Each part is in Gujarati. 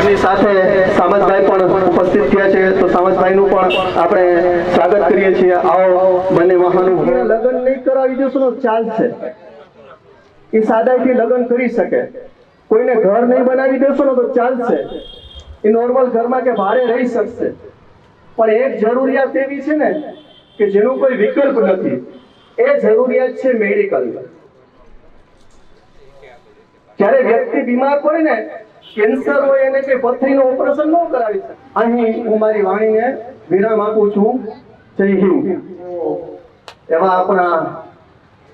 એમની સાથે સામતભાઈ પણ ઉપસ્થિત થયા છે, તો સામતભાઈનું પણ આપણે સ્વાગત કરીએ છીએ. આવો બંને મહાનુભાવો. લગ્ન નહીં કરાવી દેશો તો ચાલશે, એ સાદાઈથી લગ્ન કરી શકે. કોઈને ઘર નહીં બનાવી દેશો ને તો ચાલશે, એ નોર્મલ ઘરમાં કે ભાડે રહી શકશે. પણ એક જરૂરિયાત એવી છે ને કે જેનો કોઈ વિકલ્પ નથી, એ જરૂરિયાત છે મેડિકલ. જ્યારે વ્યક્તિ બીમાર પડે ને, કેન્સર હોય એને કે પથરીનું ઓપરેશન ન કરાવી શકે. અહીં હું મારી વાણીને વિરામ આપું છું. જય હિન્દ. એવા આપણા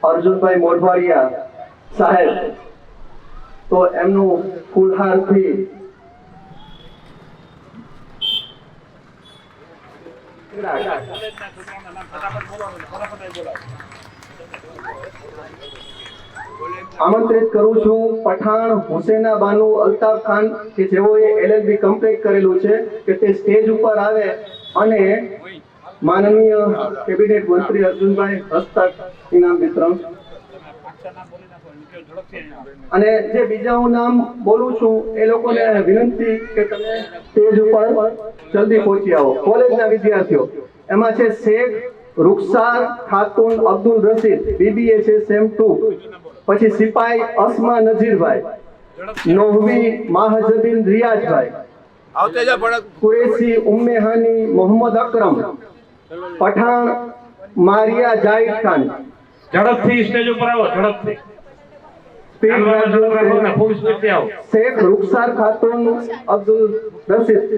અર્જુનભાઈ મોઢવાડિયા સાહેબ, તો એમનું ફૂલહારથી આમંત્રિત કરું છું પઠાણ હુસેના બાનુ અલ્તાફ ખાન, કે જેઓએ LLB કમ્પ્લીટ કરેલું છે, કે તે સ્ટેજ ઉપર આવે અને માનનીય કેબિનેટ મંત્રી અર્જુનભાઈ હસ્તક ઇનામ વિતરણ. અને જે બીજા હું નામ બોલું છું એ લોકોને વિનંતી કે તમે સ્ટેજ ઉપર જલ્દી પહોંચી આવો. કોલેજના વિદ્યાર્થીઓ એમાં છે શેખ રૂખસાર ખાતુન અબ્દુલ રશીદ, BBA છે સેમ 2. પછી સિપાઈ અસ્મા નજીરભાઈ, નોહવી માહજબીન રિયાજભાઈ, કુરેશી ઉમ્મેહાની મોહમ્મદ અકરમ, પઠાણ મારિયા જાહિદ ખાન. ઝડપથી સ્ટેજ ઉપર આવો, ઝડપથી. શેખ રૂખસાર ખાતુન અબ્દુલ રશીદ,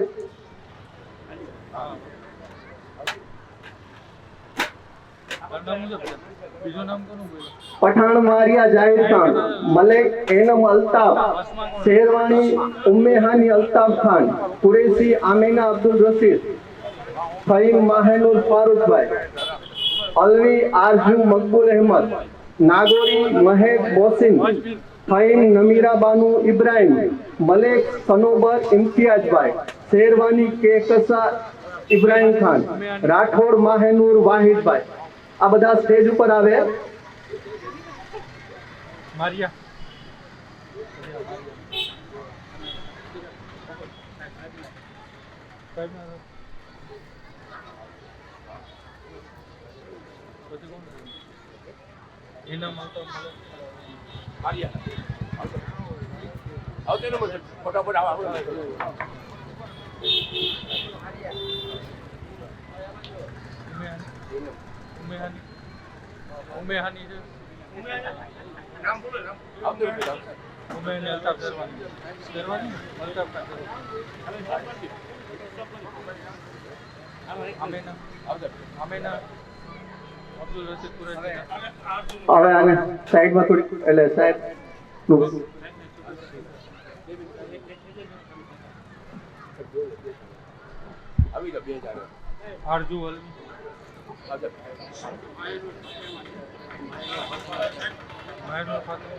પઠાણ મારિયા જાહિદ ખાન, મલેક એનમ અલ્તાફ, શેરવાણી ઉમ્મેહાની અલ્તાફ ખાન, કુરેશી આમીના અબ્દુલ રશીદ, ફહીમ માહેનુર ફારૂકભાઈ, અલવી આરજુ મકબૂલ અહેમદ, નાગોરી મહેક મોહસિન, ફહીમ નમીરા બાનુ ઇબ્રાહિમ, મલેક સનોબર ઇમ્તિયાજભાઈ, શેરવાની કેકસા ઇબ્રાહિમ ખાન, રાઠોડ માહેનુર વાહિદભાઈ. આ બધા સ્ટેજ ઉપર આવે. મારિયા ફટાફટ આવો. ઉમેહાની છે, નામ બોલો. નામ ઉમેહાની અલ્તાફ શેરવાની અલ્તાફ ખાન, આમીના અબ્દુલ રશીદ કુરેશી. હવે આને સાઈડમાં થોડી, એટલે સાહેબ આવી ગયા 2000 આરજુ હલવી, માયનો ખાતું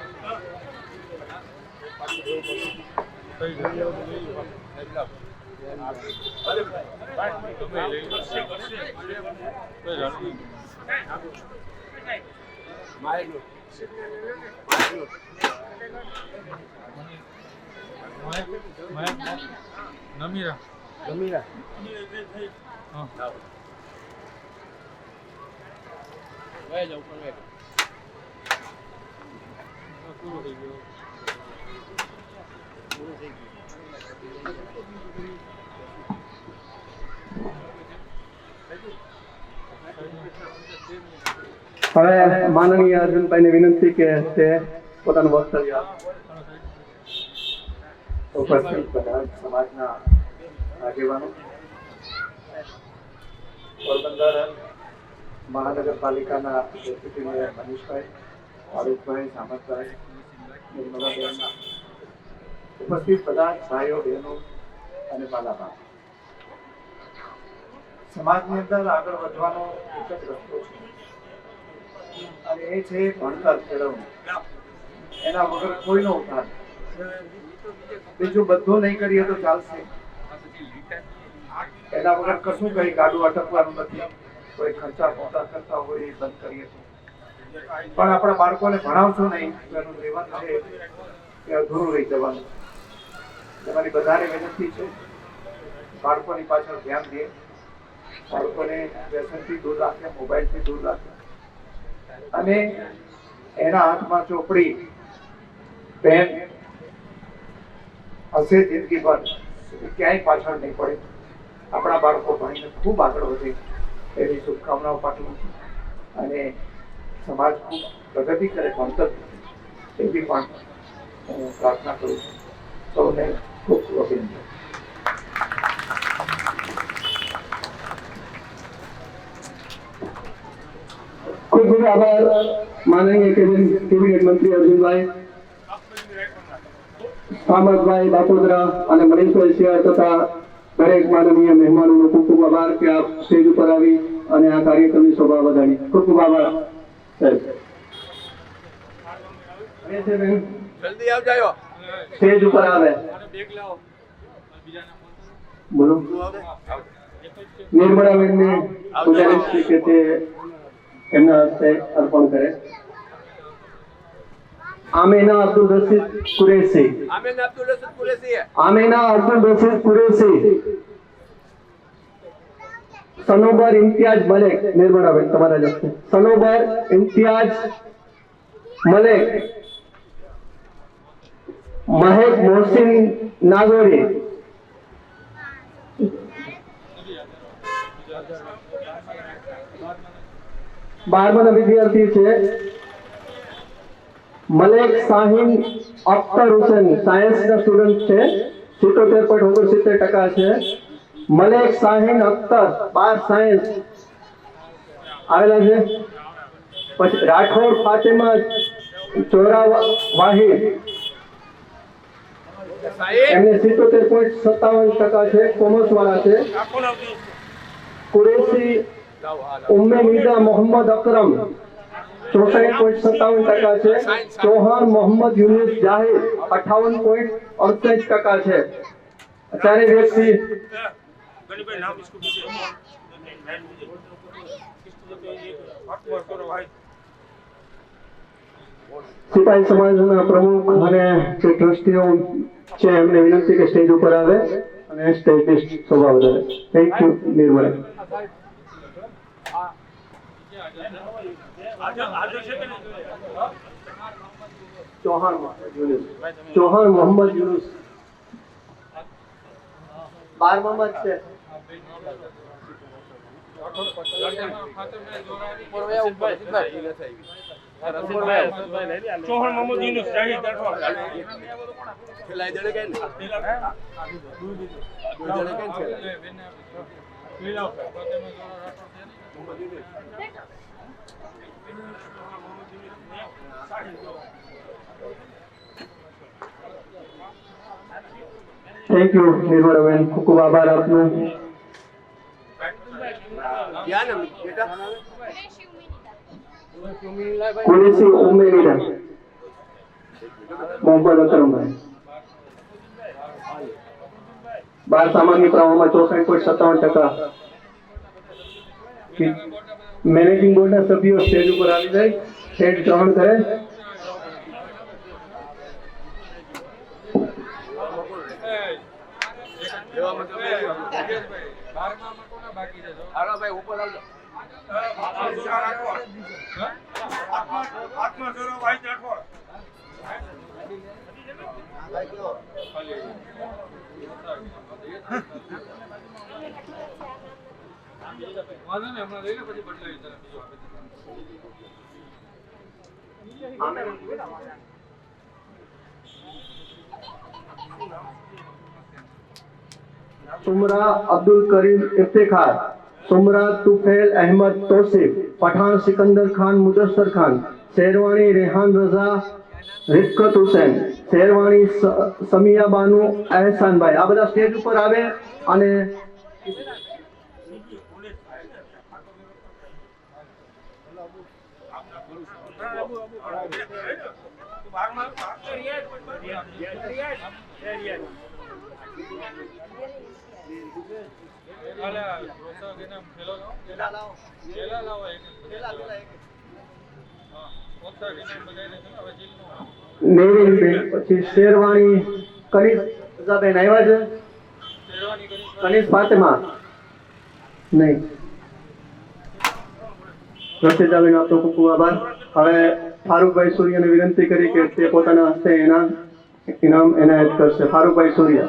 નમીરા પૂરું થઈ ગયું. હવે માનનીય અર્જુનભાઈને વિનંતી કે તે પોતાનું વક્તવ્ય ઉપસ્થિત બધા સમાજના આગેવાનો, પોરબંદર મહાનગરપાલિકાના ડેપ્યુટી મેયર મનીષભાઈ, ફારૂકભાઈ, સામતભાઈ, નિર્મલાબેન, ઉપસ્થિત બધા ભાઈઓ બહેનો અને બાલાબા. સમાજની અંદર આગળ વધવાનો એક જ રસ્તો છે અને એ છે ભણતર કેળવવું. એના વગર કોઈનો ઉદ્ધાર. બીજું બધું નહીં કરીએ તો ચાલશે, એના વગર કશું કઈ ગાડું અટકવાનું નથી. કોઈ ખર્ચા પોતા કરતા હોય એ બંધ કરીએ તો પણ આપણા બાળકોને ભણાવશો નહીં તો એનું જીવન છે એ અધૂરું રહી જવાનું. તમારી બધાને વિનંતી છે, બાળકોની પાછળ ધ્યાન દે, બાળકોને વ્યસનથી દૂર રાખે, મોબાઈલથી દૂર રાખે, અને એના હાથમાં ચોપડી પેન હશે જિંદગીભર, ક્યાંય પાછળ નહીં પડે. આપણા બાળકો ભણીને ખૂબ આગળ વધે એવી શુભકામનાઓ પાઠવું છું, અને સમાજ ખૂબ પ્રગતિ કરે, ભણતર એવી પણ હું પ્રાર્થના કરું છું. સૌને ખૂબ ખૂબ અભિનંદન. ખૂબ ખૂબ આભાર માનનીય કેબિનેટ મંત્રી અર્જુનભાઈ, સામતભાઈ બાપોદરા અને મનીષભાઈ સિંહ તથા દરેક માનનીય મહેમાનોનો ખૂબ ખૂબ આભાર કે આપ સ્ટેજ ઉપર આવી અને આ કાર્યક્રમની શોભા વધારી. ખૂબ ખૂબ આભાર સાહેબ. જલ્દી આવજાયો. સ્ટેજ ઉપર આવે બોલો. નિર્મળાબેનને ગુજારીશ કે તે એમના હસ્તે અર્પણ કરે. આમેના અબ્દુલ રશીદ કુરેશી. આમેના અબ્દુલ રશીદ કુરેશી. આમેના અબ્દુલ રશીદ કુરેશી. સનોબર ઇમ્તિયાજ મલેક. નિર્મળાબેન તમારા જ હસ્તે. સનોબર ઇમ્તિયાજ મલેક. મહેક મોહસિન નાગોરી. બારમાના વિદ્યાર્થી છે મલેક શાહીન અખ્તર હુસેન, સાયન્સના સ્ટુડન્ટ છે, 77.69% છે. મલેક શાહીન અખ્તર 12 સાયન્સ આવેલા છે. પછી રાઠોડ ફાતિમા ચોરા વાહિદ, એમને 77.57% છે, કોમર્સ વાળા છે. કુરેશી ઉમ્મે નિદા મોહમ્મદ અકરમ 64.57% છે. ચૌહાણ મોહમ્મદ યુનુસ જાહિર 58.68% છે. ચારે વ્યક્તિ સિપાહી સમાજના પ્રમુખ અને જે ટ્રસ્ટીઓ છે એમને વિનંતી કે સ્ટેજ ઉપર આવે અને સ્ટેજની શોભા વધારે. Thank you Nirmala. ચૌહાણ મોહમ્મદ યુનુસ 12માં જ છે. ચૌહાણ મોહમ્મદ યુનુસ જાહિદ ખેલાઈ જણે કે ને જણે કે છે. થેન્ક યુ નિર્મળાબેન, ખૂબ ખૂબ આભાર આપનો. ક્યાં નામ બેટા? કુરેશી ઉમ્મે નિદા મોહમ્મદ અકરમભાઈ. 12 સામાન્ય પ્રવાહમાં 64.57%. મેનેજિંગ બોર્ડના સભ્યો સ્ટેજ ઉપર આવી જાય, સ્ટેજ ગ્રહણ કરે. હાલો ભાઈ ઉપર આવજો. વાંધો ને હમણાં લઈ લે પછી બદલાવી તરફ બીજો આપી सुमरा अब्दुल करीम इफ्तिखार, सुमरा तुफैल अहमद तौसीफ, पठान सिकंदर खान मुदस्सर खान, शेरवानी रेहान रजा रिफकत हुसैन, शेरवानी समिया बानू एहसान भाई. आ બધા સ્ટેજ ઉપર આવે અને ઓછા વિનામ બધાને છે ને હવે જીતનો નેવીનબેન, પછી શેરવાણી કનિષ્ઠાબેન આવ્યા છે? શેરવાની કરી કનિષ્ઠ ફાતિમા નહીં. રસીદાબેન આપનો ખૂબ ખૂબ આભાર. હવે ફારૂકભાઈ સૂર્યને વિનંતી કરી કે તે પોતાના હસ્તે ઇનામ એનાયત કરશે. ફારૂકભાઈ સૂર્ય.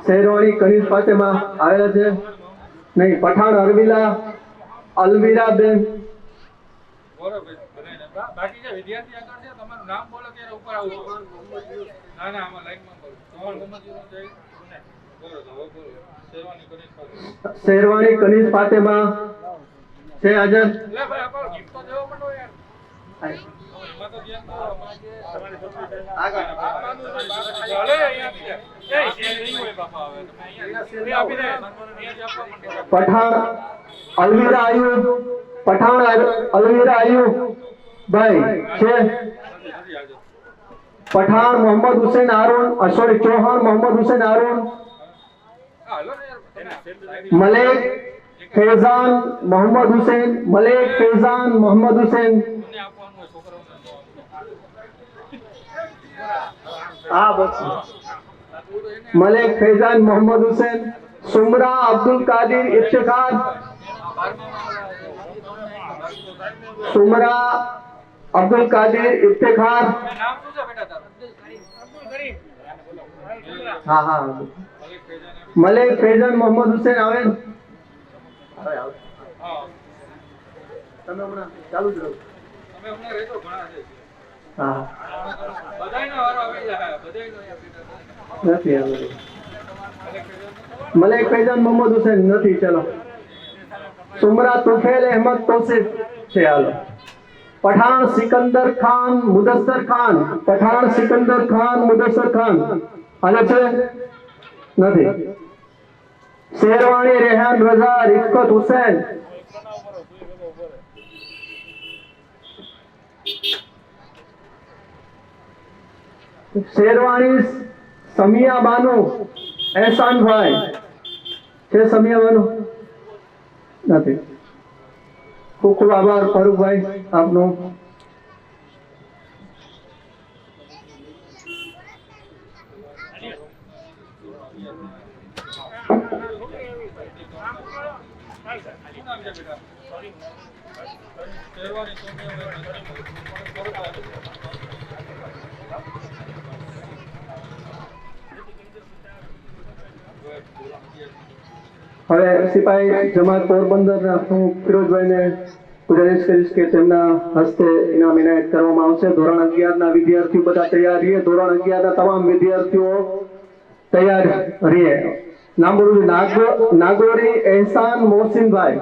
શેરવાણી કનિષ્ઠ ફાતિમા આવેલા છે? નહીં. પઠાણ અલવીરાબેન. બરોબર બધાને બાકી જે વિદ્યાર્થી આગળ છે તમારું નામ બોલો ત્યારે ઉપર આવું ના ના આમાં લાઈનમાં બોલો તમારું ગમત જઈ બોલો તો હવે બોલો શેરવાની કરી શેરવાણી કનિષ્ઠ ફાતિમા છે હાજર? લે ભાઈ આપણો ગિફ્ટ તો દેવો પડો યાર એમાં તો ધ્યાન દો તમારી ભલે અહીંયા એ શેર નહીં હોય બાપા હવે તમે અહીંયા આપી દે અહીંયા જ આપવા માંડો પઠાણ અલવીરા આયુ. પઠાણ અલવીરા આયુ ભાઈ છે? પઠાણ મોહમ્મદ હુસૈન હારૂન, સોરી ચૌહાણ મોહમ્મદ હુસૈન હારૂન. હાલો ને યાર મલેક ફૈઝાન મોહમ્મદ હુસૈન. મલેક ફૈઝાન મોહમ્મદ હુસૈન. તમને આપવાનું હોય છોકરાઓને હા બસ. મલેક ફૈઝાન મોહમ્મદ હુસૈન. સુમરા અબ્દુલ કાદિર ઇફ્તિખાર. સુમરા અબ્દુલ કાદિર ઇફ્તિખાર. નામ શું છે બેટા તારું હા હા. મલેક ફૈઝાન મોહમ્મદ હુસૈન આવે? હા તમે હમણાં ચાલુ જ રહો. તમે હમણાં રહેતો ઘણા છે હા બધાયનો વારો આવી જાય બધાયનો અહીંયા બેટા નથી આવે. મલેક ફૈઝાન મોહમ્મદ હુસૈન નથી. ચલો. સુમરા તુફેલ અહેમદ તોસીફ છે. હાલો. પઠાણ સિકંદર ખાન મુદસ્સર ખાન. પઠાણ સિકંદર ખાન મુદસ્સર ખાન હાલે છે? નથી. શેરવાણી રેહાન રઝા રિફકત હુસૈન. શેરવાણી સમિયા બાનુ એહસાનભાઈ છે? સમિયા બાનુ નથી. ખૂબ ખૂબ આભાર ફારૂકભાઈ આપનો. શું નામ છે બેટા શેરવાની હવે સિપાહી જમાત પોરબંદરના હું ફિરોજભાઈને ગુજારિશ કરીશ કે તેમના હસ્તે ઇનામ એનાયત કરવામાં આવશે. ધોરણ 11 ના વિદ્યાર્થીઓ બધા તૈયાર રહીએ. ધોરણ 11 ના તમામ વિદ્યાર્થીઓ તૈયાર રહીએ. નામ બોલું. નાગોરી એહસાન મોહસિનભાઈ.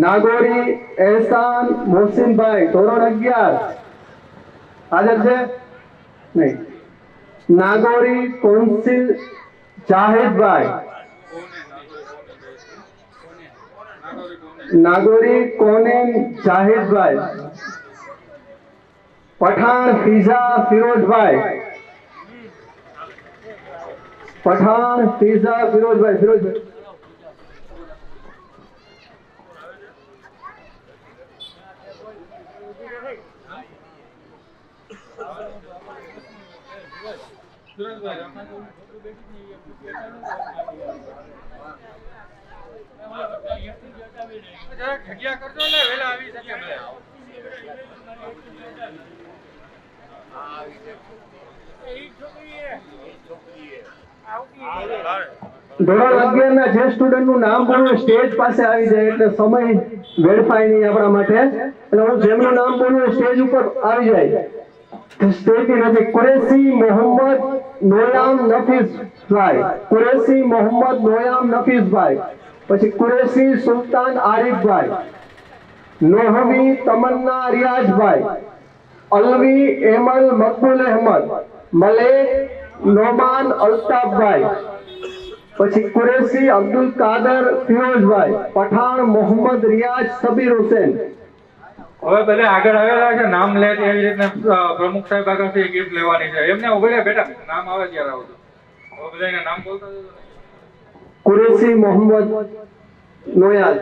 નાગોરી એહસાન મોહસિનભાઈ ધોરણ 11 હાજર છે? નહીં. નાગોરી કૌન્સિલ જાહિદભાઈ. નાગોરી કોનેન જાહિદભાઈ. પઠાણ ફિઝા ફિરોજભાઈ. પઠાણ ફિઝા ફિરોજભાઈ. ફિરોજભાઈ જગ્યા કરજો ને વેલા આવી શકે બધા ધોરણ 11 ના જે સ્ટુડન્ટ નું નામ બોલવું સ્ટેજ પાસે આવી જાય એટલે સમય વેડફાય નહીં આપણા માટે. એટલે હું જેમનું નામ બોલું સ્ટેજ ઉપર આવી જાય. સ્ટેજ નથી. કુરેશી મોહમ્મદ નોયામ નફીસભાઈ. કુરેશી મોહમ્મદ નોયામ નફીસભાઈ. પછી કુરેશી સુલતાન આરિફભાઈ. નોહવી તમન્ના રિયાઝભાઈ. અલવી એમલ મકબૂલ અહેમદ. મલેક નોમાન અલ્તાફભાઈ. પછી કુરેશી અબ્દુલ કાદર ફિરોઝભાઈ. પઠાણ મોહમ્મદ રિયાઝ સબીર હુસૈન. હવે બધા આગળ આવેલા છે નામ લે એવી રીતના પ્રમુખ સાહેબ આગળથી ગિફ્ટ લેવાની છે એમને ઉભી રહે બેટા નામ આવે ત્યારે આવજો હવે બધાના નામ બોલતા જજો ને. કુરેશી મોહમ્મદ નોયાલ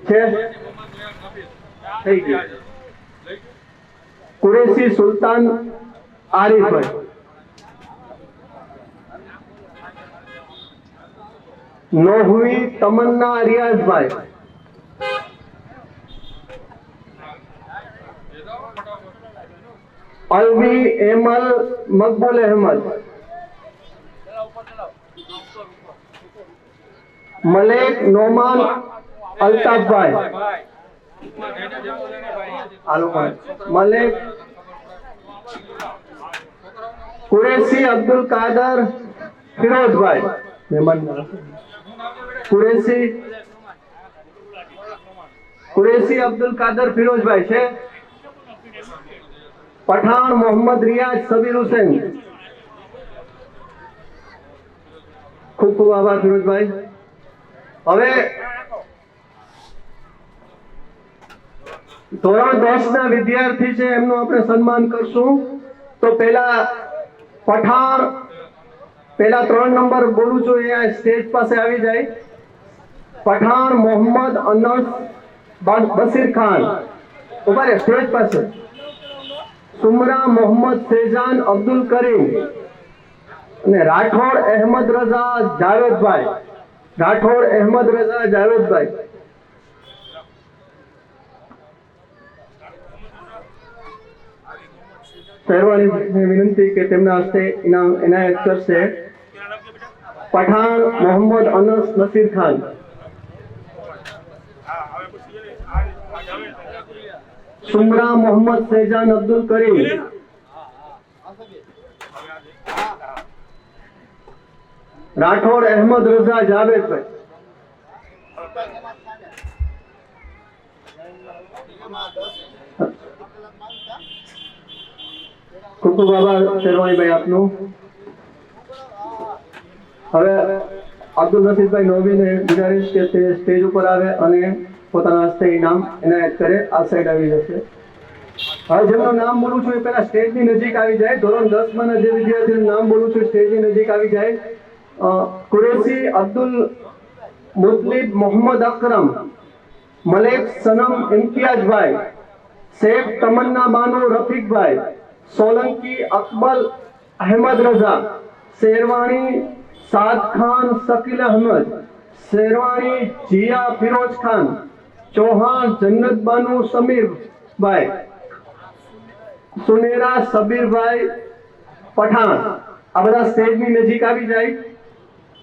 છે થઈ ગયું. કુરેશી સુલતાન આરીફભાઈ, નોહવી તમન્ના રિયાઝભાઈ, અલવી એમલ મકબૂલ અહેમદ, મલેક નોમાન અલ્તાફભાઈ, મલેક કુરેશી અબ્દુલ કાદર ફિરોઝભાઈ, કુરેશી અબ્દુલ કાદર ફિરોઝભાઈ છે. પઠાણ મોહમ્મદ રિયાઝ સબીર હુસૈન, ખૂબ ખૂબ આભાર ફિરોઝભાઈ. હવે ધોરણ 10 ના વિદ્યાર્થી છે એમનું આપણે સન્માન કરશું. તો પેલા પઠાણ, પેલા 3 નંબર બોલું છું એ સ્ટેજ પાસે આવી જાય. પઠાણ મોહમ્મદ અનસ બસીર ખાન ઉભા રહે સ્ટેજ પાસે. સુમરા મોહમ્મદ સેજાન અબ્દુલ કરીમ અને રાઠોડ અહેમદ રઝા જાવેદભાઈ, રાઠોડ અહેમદ રઝા જાવેદભાઈ. સહેરવાણીને વિનંતી કે તેમના હસ્તે ઇનામ એનાયત કરશે. પઠાણ મોહમ્મદ અનસ નસીર ખાન, સુમરા મોહમ્મદ સેજાન અબ્દુલ કરીમ, રાઠોડ અહેમદ રઝા જાવેદભાઈ. ખૂબ ખૂબ આભાર શેરવાણીભાઈ આપનું. હવે અબ્દુલ નસીરભાઈ નોબીને ગુજારીશ કે તે સ્ટેજ ઉપર આવે અને પોતાના હસ્તે ઇનામ એનાયત કરે. આ સાઈડ આવી જશે. હવે જેમનું નામ બોલું છું એ પહેલા સ્ટેજની નજીક આવી જાય. ધોરણ 10 માં જે વિદ્યાર્થીનું નામ બોલું છું સ્ટેજની નજીક આવી જાય. કુરેશી અબ્દુલ મુતલિબ મોહમ્મદ અકરમ, મલેક સનમ ઇમ્તિયાઝભાઈ, શેખ તમન્ના બાનુ રફીકભાઈ, સોલંકી અકબલ અહેમદ રઝા, શેરવાણી સાદ ખાન શકીલ અહમદ, શેરવાણી જીયા ફિરોજ ખાન, ચૌહાણ જન્નત બાનુ સમીરભાઈ, સુનેરા સબીરભાઈ પઠાણ. આ બધા સ્ટેજની નજીક આવી જાય.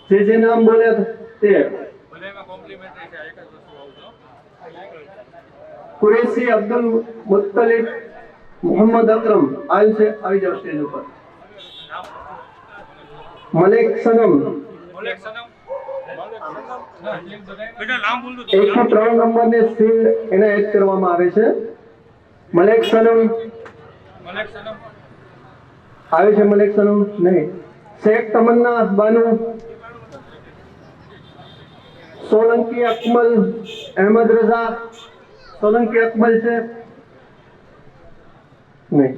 જે નામ બોલે તે. બધામાં કોમ્પ્લિમેન્ટરી છે, એક જ વસ્તુ આવજો. કુરેશી અબ્દુલ મુત્તલિબ મોહમ્મદ અકરમ આવેલ છે. આવી જાવ સ્ટેજ ઉપર. મલેક સનમ, મલેક સનમ. બેટા નામ બોલ દો. 103 નંબરની સીલ એનાયત કરવામાં આવે છે. મલેક સનમ મલેક સનમ આવે છે. મલેક સનમ નહીં. શેખ તમન્ના બાનુ, સોલંકી અકમલ અહેમદ રઝા, સોલંકી અકમલ છે નહીં.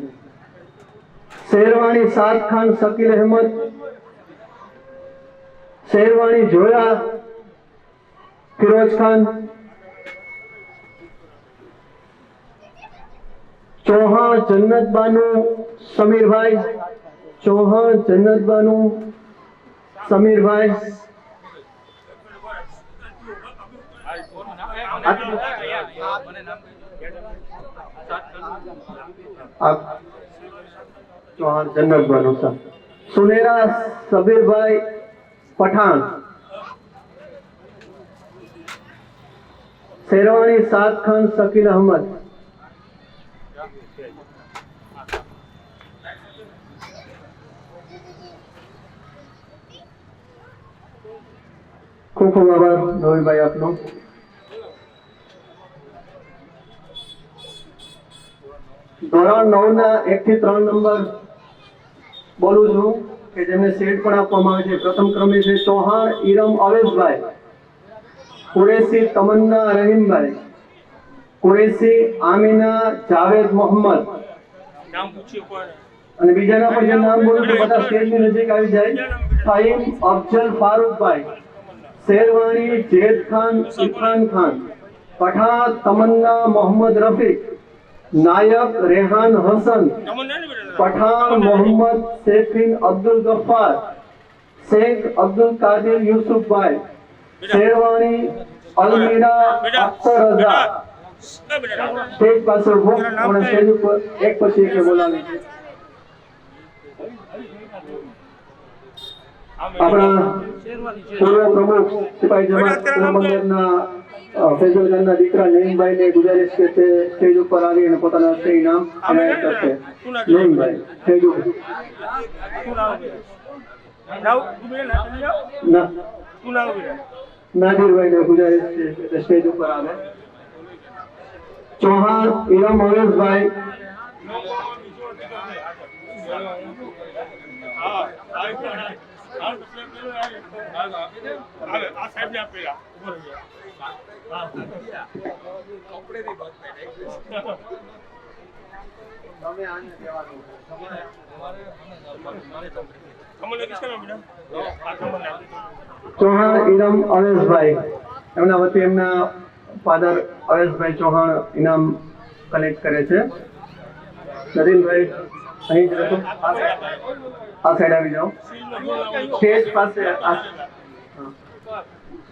શેરવાણી સાદ ખાન શકીલ અહેમદ, શેરવાણી જોયા ફિરોજ ખાન, ચૌહાણ જન્નત બાનુ સમીરભાઈ, ચૌહાણ જન્નત બાનુ સમીરભાઈ. ચૌહાણ જન્નત બાનુ સર. સુનેરા સબીરભાઈ પઠાણ, શેરવાણી સાદ ખાન શકીલ અહમદ, ખૂબ ખૂબ આભાર નવીભાઈ આપનો. ધોરણ 9 ના 1 થી 3 નંબર બોલું છું કે જેમને સેટ પણ આપવામાં આવે છે. પ્રથમ ક્રમે છે ચૌહાણ ઈરમ અવેશભાઈ, કુરેશી તમન્ના રહીમભાઈ, કુરેશી આમિના જાવેદ મોહમ્મદ, નામ પૂછ્યું કોઈ અને બીજાના પણ જે નામ બોલું છું બધા સ્ટેજની નજીક આવી જાય. ફહીમ અફજલ ફારૂકભાઈ, શેરવાણી જેદ ખાન ઇરફાન ખાન, પઠાણ તમન્ના મોહમ્મદ રફીક, નાયક રેહાન હસન, પઠાણ મોહમ્મદ શેફીન અબ્દુલ ગફ્ફાર, શેખ અબ્દુલ કાદિર યુસુફભાઈ, શેરવાણી અલમીરા અખ્તર રઝા. સ્ટેજ પાસે ઉભો આપણે સ્ટેજ ઉપર એક પછી એક બોલાવી છે. આપણા પૂર્વ પ્રમુખ સિપાહી જમાત પોરબંદરના ફૈઝલ ખાનના દીકરા નઈમભાઈને ગુજારિશ કે તે સ્ટેજ ઉપર આવી અને પોતાના હસ્તે ઇનામ એનાયત કરશે. નઈમભાઈ સ્ટેજ ઉપર. નાદિરભાઈને ગુજારિશ છે કે તે સ્ટેજ ઉપર આવે. ચૌહાણ ઇરમ અવેશભાઈ, ચૌહાણ ઇરમ અવેશભાઈ, એમના વતી એમના ફાધર અવેશભાઈ ચૌહાણ ઇનામ કલેક્ટ કરે છે. નદીનભાઈ અહીં જ રહેશો, આ સાઈડ આવી જાઓ. સ્ટેજ પાસે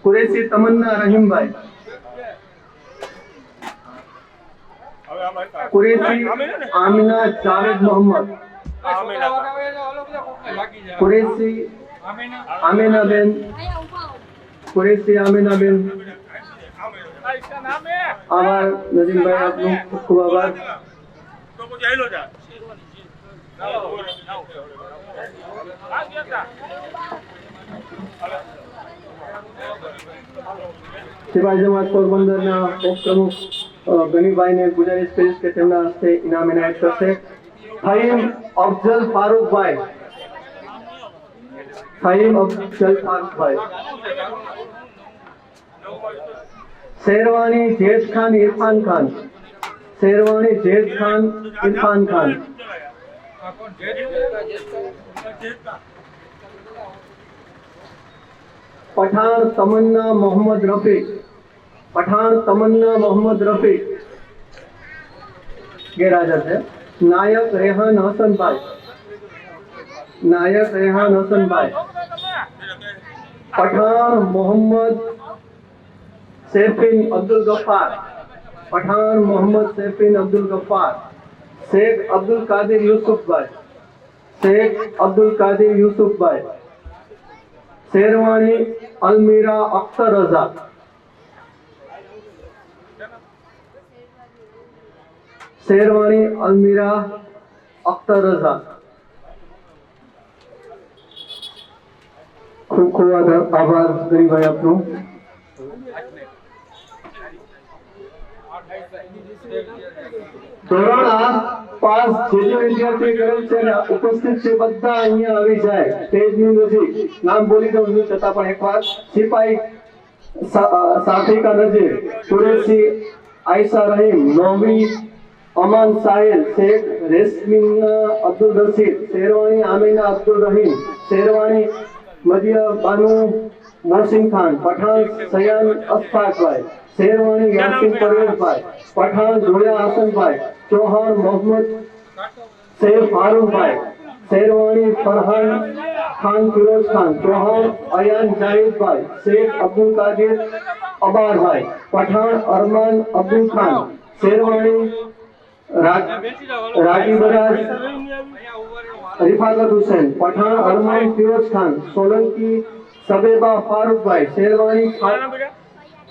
કુરેશી તમન્ના રહીમભાઈ, કુરેશી આમિના જાવેદ મોહમ્મદ, કુરેશી આમિનાબેન, કુરેશી આમિનાબેન. આભાર નદીમભાઈ, આપનો ખૂબ ખૂબ આભાર. સિપાહી જમાત પોરબંદરના ઉપપ્રમુખ ગનીભાઈને ગુજારિશ કરીશ કે તેમના હસ્તે ઇનામ એનાયત કરશે. ફહીમ અફજલ ફારૂકભાઈ, ફહીમ અફજલ ફારૂકભાઈ, શેરવાણી જેદ ખાન ઇરફાન ખાન, શેરવાણી જેદ ખાન ઇરફાન ખાન, પઠાણ તમન્ના મોહમ્મદ રફીક, પઠાણ તમન્ના મોહમ્મદ રફીક ગેરહાજર છે. નાયક રેહાન હસનભાઈ, નાયક રેહાન હસનભાઈ, પઠાણ મોહમ્મદ શેફીન અબ્દુલ ગફ્ફાર, પઠાણ મોહમ્મદ શેફીન અબ્દુલ ગફ્ફાર, શેખ અબ્દુલ કાદિર યુસુફભાઈ, શેખ અબ્દુલ કાદિર યુસુફભાઈ, શેરવાણી અલમીરા અખ્તર રઝા, શેરવાણી અલમીરા અખ્તર રઝા. ખૂબ ખૂબ આભાર ગરીભાઈ આપનો. ધોરણ 8 પાસ જે વિદ્યાર્થી કરેલ છે ને ઉપસ્થિત છે બધા અહીંયા આવી જાય સ્ટેજની નજીક. નામ બોલી દઉં છું છતાં પણ એકવાર. સિપાહી સાફિકા નજીર, કુરેશી આયશા રહીમ, નોમી અમાન સાહિલ, શેખ રેસ્મિના અબ્દુલ રશીદ, શેરવાણી આમિના અબ્દુલ રહીમ, શેરવાણી મદિયા બાનુ મોહસિન ખાન, પઠાણ સયાન અશફાકભાઈ, શેરવાણી યાસીન પરવેઝભાઈ, પઠાણ જોયા હસનભાઈ, ચૌહાણ મોહમ્મદ સૈફ હારૂનભાઈ, શેરવાણી ફરહાન ખાન ફિરોઝ ખાન, ચૌહાણ અયાન જાહિદભાઈ, શેખ અબ્દુલ કાદિર અબારભાઈ, પઠાણ અરમાન અબ્દુલ ખાન, શેરવાણી रागी बराज रिफाकत हुसैन, पठान अरमान फिरोज खान, सोलंकी सबेबा फारूक भाई, शेरवानी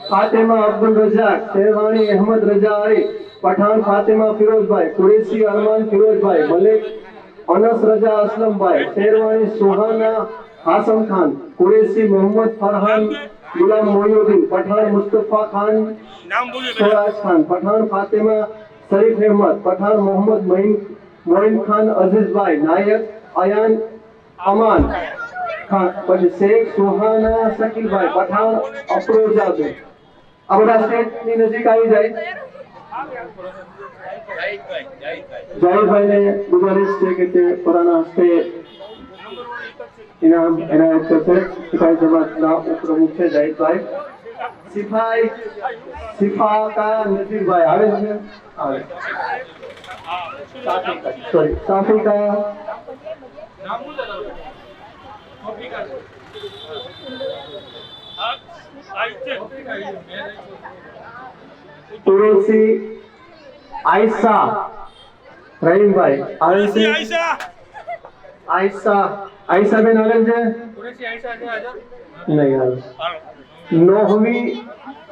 फातिमा अब्दुल रजाक, शेरवानी अहमद रजा आरिफ, पठान फातिमा फिरोज भाई, कुरैशी अरमान फिरोज भाई, मलिक अनस रजा असलम भाई, शेरवानी सुहाना हासम खान, कुरैशी मोहम्मद फरहान गुलाम मोइनुद्दीन, पठान मुस्तफा खान फराज खान, पठान फातिमा शरीफ अहमद, पठान मोहम्मद मोइन खान अजीज भाई, नायक अयान अमान खान, પછી શેખ સુહાના શકીલ ભાઈ, પઠાણ અફરોઝા બેન. આ બધા સ્ટેજની નજીક આવી જાય. જાહિદભાઈને ગુજારિશ છે કે તે પોતાના હસ્તે ઇનામ એનાયત કરશે. સિપાહી જમાતના ઉપપ્રમુખ છે જાહિદભાઈ. સિફાકા નજીરભાઈ આવે છે? આવે. સાફિકા નામ શું છે તમારું? કોપીકા છે. તુલસી આયશા રહીમભાઈ આવે છે? આયશા બેન આવે છે? કુરેશી આયશા છે હાજર? નહીં આવે. નોહવી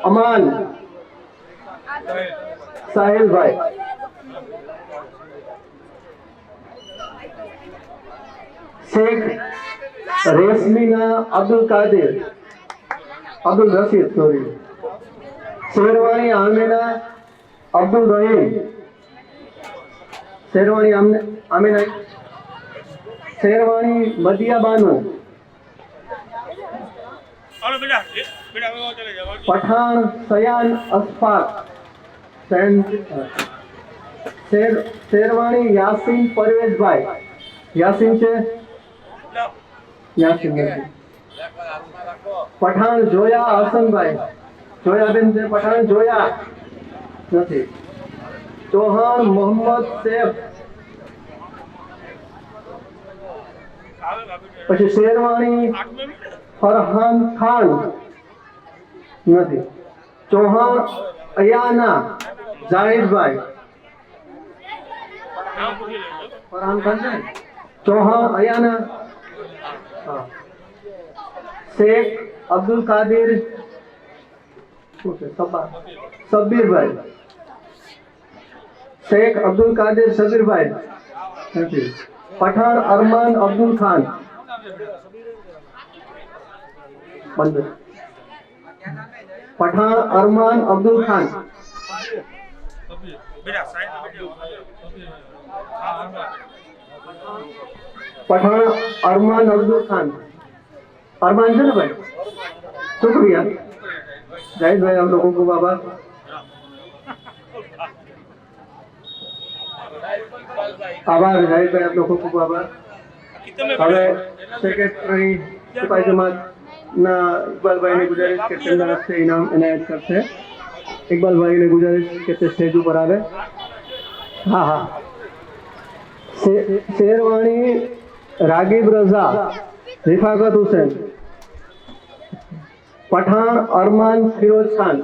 અમાન સાહિલભાઈ. શેખ રેશમીના અબ્દુલ કાદિર અબ્દુલ રશીદ સોરી. શેરવાણી આમીના અબ્દુલ રહીમ. શેરવાણી આમીના શેરવાણી મદિયા બાનુ. પઠાણ સયાન અશફાક. શેરવાણી યાસીન પરવેઝભાઈ. યાસીન છે? યાસીન નથી. પઠાણ જોયા હસનભાઈ. જોયાબેન છે? પઠાણ જોયા નથી. ચૌહાણ મોહમ્મદ સૈફ. પછી શેરવાણી ફરહાન ખાન નથી. ચૌહાણ અયાના જાહિદભાઈ. ફરહાન ખાન છે? ચૌહાણ અયાના. હા. શેખ અબ્દુલ કાદિર શું છે? સબ્બીરભાઈ. શેખ અબ્દુલ કાદિર સબીરભાઈ નથી. પઠાણ અરમાન અબ્દુલ ખાન. પઠાણ અરમાન અબ્દુલ ખાન. પઠાણ અરમાન અબ્દુલ ખાન. અરમાન છે ને ભાઈ? શુક્રિયા જાહિદભાઈ, આપનો ખૂબ ખૂબ આભાર. આભાર જાહિદભાઈ, આપનો ખૂબ ખૂબ આભાર. હવે સેક્રેટરી સિપાહી જમાતના ઇકબાલભાઈને ગુજારિશ કે તેમના હસ્તે ઇનામ એનાયત કરશે. ઇકબાલભાઈને ગુજારિશ કે તે સ્ટેજ ઉપર આવે. હા હા. શેરવાણી રાગીબ રઝા રિફાકત હુસેન. પઠાણ અરમાન ફિરોઝ ખાન.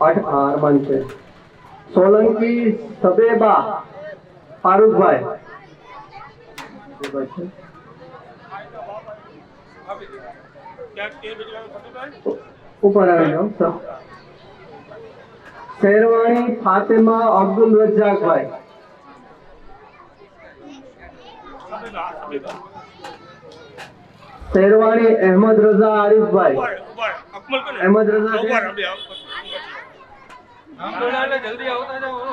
અરમાન છે. સોલંકી સબેબા ફારૂકભાઈ. ઉપર આવી જાઓ. શેરવાણી ફાતિમા અબ્દુલ રજાકભાઈ. શેરવાણી અહેમદ રઝા આરિફભાઈ. અહેમદ રઝા છે?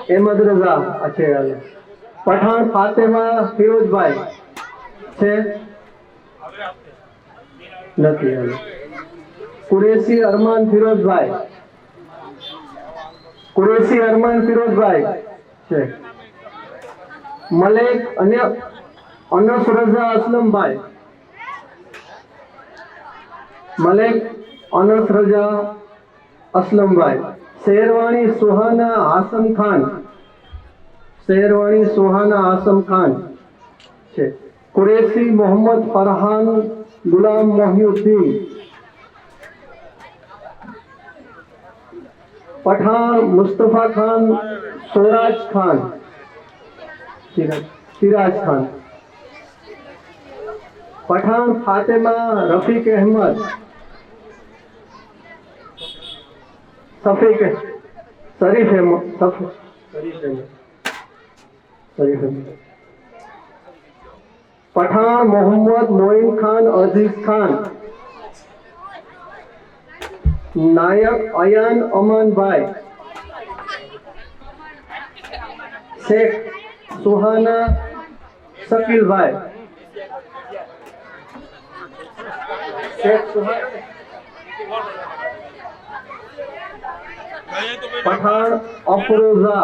અહેમદ રઝા અચ્છે. પઠાણ ફાતિમા ફિરોઝભાઈ છે? નથી. કુરેશી અરમાન ફિરોઝભાઈ. કુરેશી અરમાન ફિરોઝભાઈ છે. મલેક અનસ રઝા અસલમભાઈ. મલેક અનસ રઝા અસલમભાઈ. શેરવાણી સુહાના હાસમ ખાન. શેરવાણી સુહાના હાસમ ખાન છે. કુરેશી મોહમ્મદ ફરહાન ગુલામ મોહિઉદ્દીન. પઠાણ મુસ્તફા ખાન સોરાજ ખાન. સિરાજ ખાન. પઠાણ ફાતિમા રફીક અહેમદ. શરીફ અહેમદ. પઠાણ મોહમ્મદ મોઇન ખાન અઝીઝ ખાન. નાયક અયાન અમાનભાઈ. શેખ સુહાના શકીલભાઈ. શેખ સુહાના पठान अफरोजा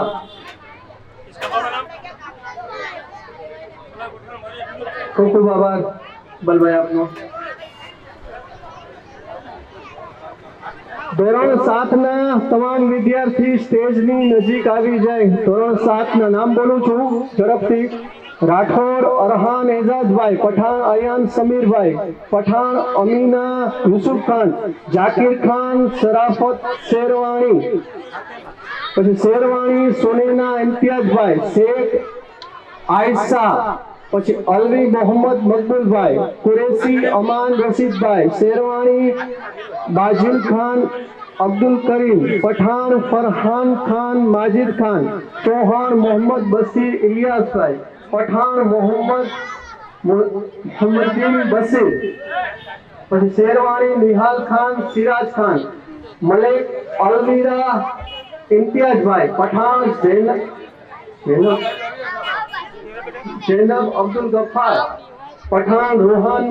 खूब खूब आभार बलभाई आपनो। ધોરણ 7 ના તમામ વિદ્યાર્થી સ્ટેજની નજીક આવી જાય। ધોરણ 7 ના નામ બોલું છું ઝડપથી। રાઠોડ અરહાન એજાજભાઈ, પઠાણ અયાન સમીરભાઈ, પઠાણ અમીના યુસુફ ખાન, જાકીર ખાન શરાફત શેરવાણી, પછી શેરવાણી સુનેના ઇમ્તિયાઝભાઈ, શેખ આયશા, પછી અલવી મોહમ્મદ મકબૂલભાઈ, કુરેશી અમાન રશીદભાઈ, શેરવાણી બાજીલ ખાન અબ્દુલ કરીમ, પઠાણ ફરહાન ખાન માजिद ખાન, ચૌહાણ મોહમ્મદ બસીર ઇલિયાસભાઈ, પઠાણ મોહમ્મદીન બસીર, પછી શેરવાણી નિહાલ ખાન સિરાજ ખાન, મલેક અલવીરા ઇમ્તિયાઝભાઈ, પઠાણ जैनब अब्दुल गफ्फार, पठान रोहान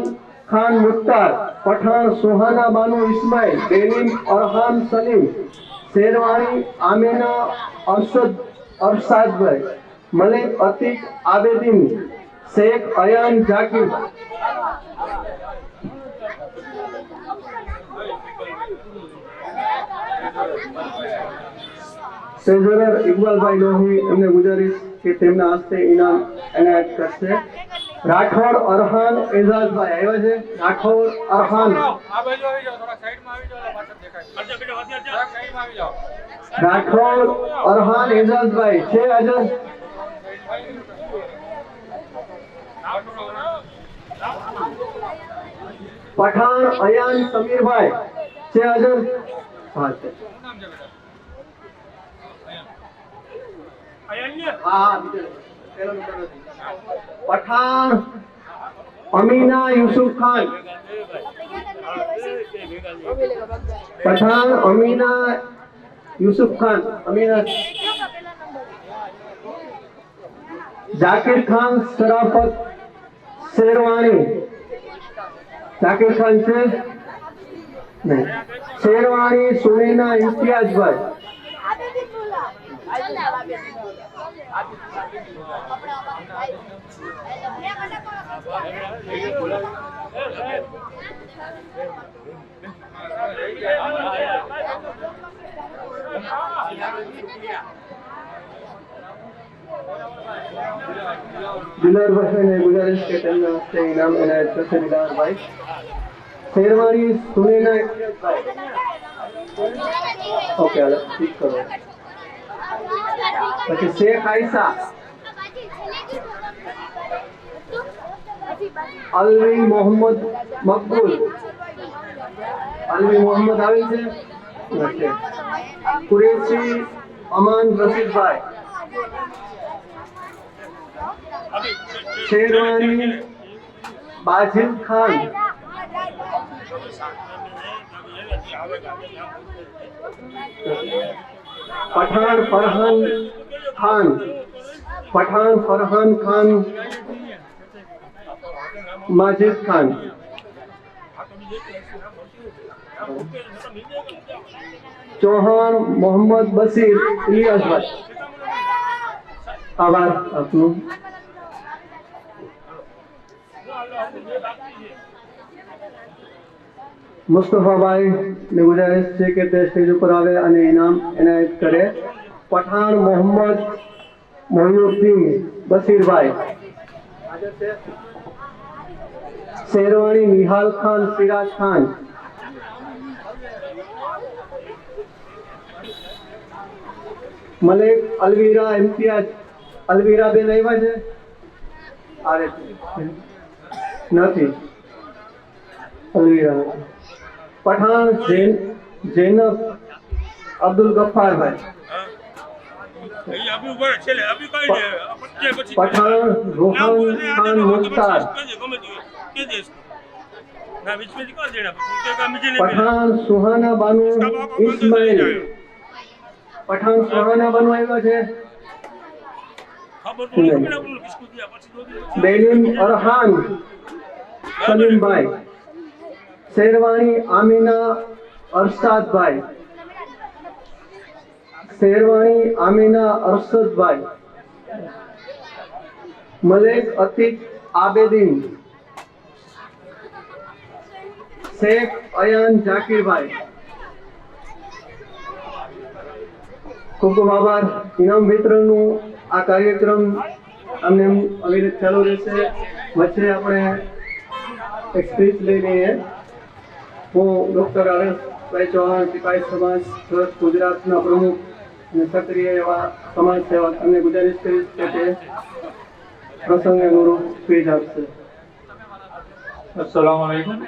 खान मुख्तार, पठान सुहाना बानो इस्माइल, बेनीम अरहान सलीम, शेरवानी आमिना अरसाद भाई, मलिक अतीक आबेदीन, शेख अयान जाकिर, ट्रेजरर इकबाल भाई लोही एमने गुजारिश के તેમના હસ્તે ઇનામ એનાયત કરશે। રાઠોડ અરહાન એજાજભાઈ આવ્યા છે। રાઠોડ અરહાન આ બાજુ આવી જાઓ, થોડા સાઈડમાં આવી જાઓ, પાછળ દેખાય સાઈડમાં આવી જાઓ। રાઠોડ અરહાન એજાજભાઈ છે હાજર। પઠાણ અયાન સમીરભાઈ છે હાજર। હા છે। पठान अमीना यूसुफ खान, पठान अमीना यूसुफ खान, अमीना जाकिर खान शराफत शेरवानी, जाकिर खान से नहीं, शेरवानी सुनेना इम्तियाज भाई, दिलार भाई ने गुजारिश के તેમના હસ્તે ઇનામ એનાયત કરશે। દિલાર ભાઈ શેરવાણી સુનેના ભાઈ ઓકે હાલો ઠીક કરો। પછી શેખ આયશા, અલવી મોહમ્મદ મકબૂલ, અલવી મોહમ્મદ આવે છે નથી, કુરેશી અમાન રશીદભાઈ, શેરવાણી બાજીલ ખાન, पठान फरहान खान, पठान फरहान खान माजिद खान, चौहान मोहम्मद बसीर इलियास भाई आभार आपनो। મુસ્તફાભાઈ ને ગુજારિશ છે કે તે સ્ટેજ ઉપર આવે અને ઇનામ એનાયત કરે। પઠાણ મોહમ્મદ મોહિઉદ્દીન બસીરભાઈ હાજર છે। શેરવાણી નિહાલ ખાન સિરાજ ખાન, મલેક અલવીરા ઇમ્તિયાજ, અલવીરા બેન આવ્યા છે આવે નથી, અલવીરા નથી। पठान जैनब अब्दुल गफ्फार भाई, पठान रोहान खान मुख्तार, पठान सुहाना बानो इस्माइल, पठान सुहाना बानो આવ્યા છે। बेनीम अरहान सलीम भाई, शेरवाणी आमिना अरसाद भाई, શેરવાણી આમીના અરશદભાઈ, મલેક અતીક આબેદીન, શેખ અયાન જાકીરભાઈ. ખૂબ ખૂબ આભાર. ઇનામ વિતરણનું આ કાર્યક્રમ અમને અવિરત ચાલુ રહેશે. વચ્ચે આપણે એક સ્પીચ લઈ લઈએ. હું ડૉક્ટર આરએસભાઈ ચૌહાણ, સિપાહી સમાજ ટ્રસ્ટ ગુજરાતના પ્રમુખ અને સક્રિય એવા સમાજ સેવક, અમને ગુજારિશ કરીશ કે તે પ્રસંગે અનુરૂપ સ્પીચ આપશે. અસ્સલામુ અલૈકુમ.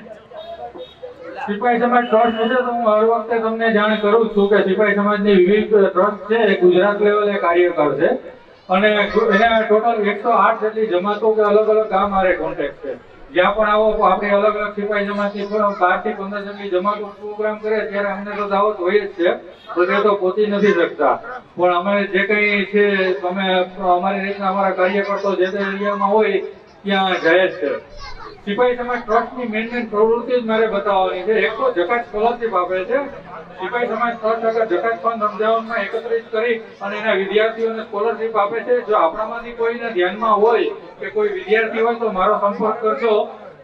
સિપાહી સમાજ ટ્રસ્ટ વિશે તો હું હર વખતે તમને જાણ કરું છું કે સિપાહી સમાજની વિવિધ ટ્રસ્ટ છે એ ગુજરાત લેવલે કાર્ય કરશે અને એના ટોટલ 108 જેટલી જમાતો કે અલગ અલગ ગામ મારે કોન્ટેક્ટ છે. જ્યાં પણ આવો આપણી અલગ અલગ સિપાહી સમાજની 12 થી 15 જેટલી જમાતો પ્રોગ્રામ કરે ત્યારે અમને તો દાવત હોય જ છે, પણ એ તો પહોંચી નથી શકતા. પણ અમે જે કંઈ છે અમે અમારી રીતના અમારા કાર્યકર્તાઓ જે તે એરિયામાં હોય ત્યાં જાય જ છે. સિપાહી સમાજ ટ્રસ્ટની મેન પ્રવૃત્તિ જ મારે બતાવવાની છે. એક તો જકાત સ્કોલરશીપ આપે છે. સિપાહી સમાજ ટ્રસ્ટ અગર જકાત ફંડ રમજાનમાં એકત્રિત કરી અને એના વિદ્યાર્થીઓને સ્કોલરશીપ આપે છે. જો આપણામાંથી કોઈને ધ્યાનમાં હોય કે કોઈ વિદ્યાર્થી હોય તો મારો સંપર્ક કરજો.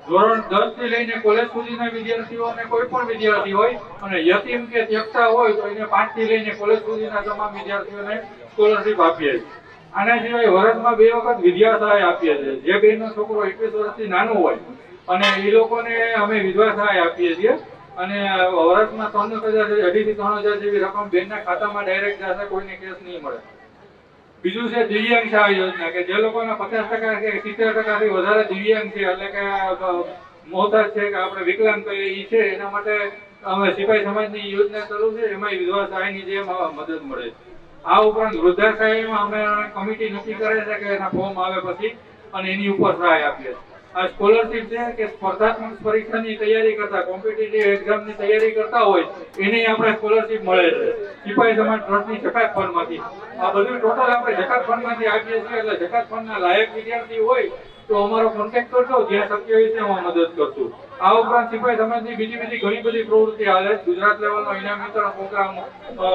ધોરણ 10 થી લઈને કોલેજ સુધીના વિદ્યાર્થીઓ અને કોઈ પણ વિદ્યાર્થી હોય અને યતીમ કે ત્યક્તા હોય તો એને 5 થી લઈને કોલેજ સુધીના તમામ વિદ્યાર્થીઓને સ્કોલરશીપ આપીએ છીએ. આના સિવાય વર્ષમાં 2 વખત વિદ્યા સહાય આપીએ છીએ. જે બેનનો છોકરો 21 વર્ષથી નાનો હોય અને એ લોકોને અમે વિધવા સહાય આપીએ છીએ અને વર્ષમાં 3,000 અઢીથી 3,000 જેવી રકમ બેનના ખાતામાં ડાયરેક્ટ જશે, કોઈને કેસ નહીં મળે. બીજું છે દિવ્યાંગ સહાય યોજના કે જે લોકોના 50% કે 70% વધારે દિવ્યાંગ છે એટલે કે મોહતાજ છે કે આપણે વિકલાંગ કહીએ એ છે, એના માટે અમે સિપાહી સમાજની યોજના ચાલુ છે. એમાં વિધવા સહાયની જેમ મદદ મળે છે. આ ઉપરાંત વૃદ્ધાશ્રયમાં અમે કમિટી નક્કી કરે છે કે એના ફોર્મ આવે પછી અને એની ઉપર સહાય આપીએ. આ સ્કોલરશીપ છે કે સ્પર્ધાત્મક પરીક્ષાની તૈયારી કરતા, કોમ્પિટિટિવ એક્ઝામની તૈયારી કરતા હોય એને આપણે સ્કોલરશીપ મળે છે સિપાહી સમાજ ટ્રસ્ટની જકાત ફંડમાંથી. આ બધું ટોટલ આપણે જકાત ફંડમાંથી આપીએ છીએ. એટલે જકાત ફંડના લાયક વિદ્યાર્થી હોય તો અમારો કોન્ટેક્ટ કરજો, જ્યાં શક્ય હોય ત્યાં મદદ કરશું. આ ઉપરાંત સિપાહી સમાજની બીજી ઘણી બધી પ્રવૃત્તિ હાલે છે. ગુજરાત લેવલનો ઇનામ વિતરણ પ્રોગ્રામ,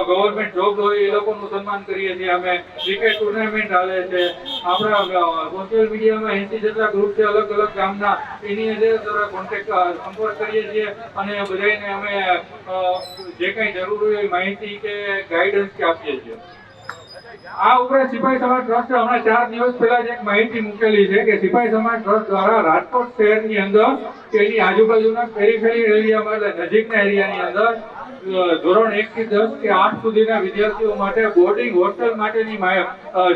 ગવર્મેન્ટ જોબ હોય એ લોકોનું સન્માન કરીએ છીએ અમે. ક્રિકેટ ટુર્નામેન્ટ હાલે છે. આપણા સોશિયલ મીડિયામાં 80 જેટલા ગ્રુપ છે અલગ અલગ ગામના, એની અંદર કોન્ટેક્ટ સંપર્ક કરીએ છીએ અને બધાને અમે જે કંઈ જરૂર હોય માહિતી કે ગાઈડન્સ કે આપીએ છીએ. આ ઉપરાંત સિપાહી સમાજ ટ્રસ્ટ હમણાં 4 દિવસ પહેલા જ એક માહિતી મૂકેલી છે કે સિપાહી સમાજ ટ્રસ્ટ દ્વારા રાજકોટ શહેરની અંદર કે એની આજુબાજુના પેરીફેરી એરિયામાં એટલે નજીકના એરિયાની અંદર ધોરણ 1 થી 10 કે 8 સુધીના વિદ્યાર્થીઓ માટે બોર્ડિંગ હોસ્ટેલ માટેની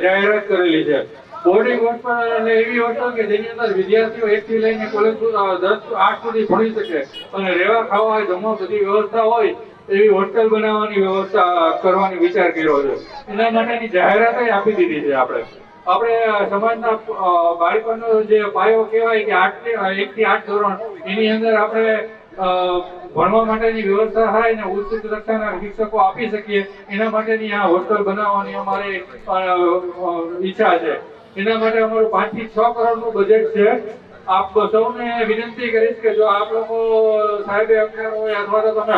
જાહેરાત કરેલી છે. બોર્ડિંગ હોસ્ટેલ એટલે એવી હોસ્ટેલ કે જેની અંદર વિદ્યાર્થીઓ 1 થી લઈને કોલેજ 8 સુધી ભણી શકે અને રહેવા ખાવા જમવા બધી વ્યવસ્થા હોય એવી હોસ્ટેલ બનાવવાની વ્યવસ્થા કરવાની વિચાર કર્યો છે. એના માટેની જાહેરાત આપી દીધી છે. આપણે સમાજના બાળકોનો જે પાયો કહેવાય કે 1 થી 8 ધોરણ એની અંદર આપણે ભણવા માટેની વ્યવસ્થા થાય અને ઉચ્ચ કક્ષાના શિક્ષકો આપી શકીએ એના માટેની આ હોસ્ટેલ બનાવવાની અમારી ઈચ્છા છે. એના માટે અમારું 5 થી 6 કરોડનું બજેટ છે. આપ સૌને વિનંતી કરીશ કે જો આપ લોકો સાહેબે અક્ષર હોય અથવા તો તમે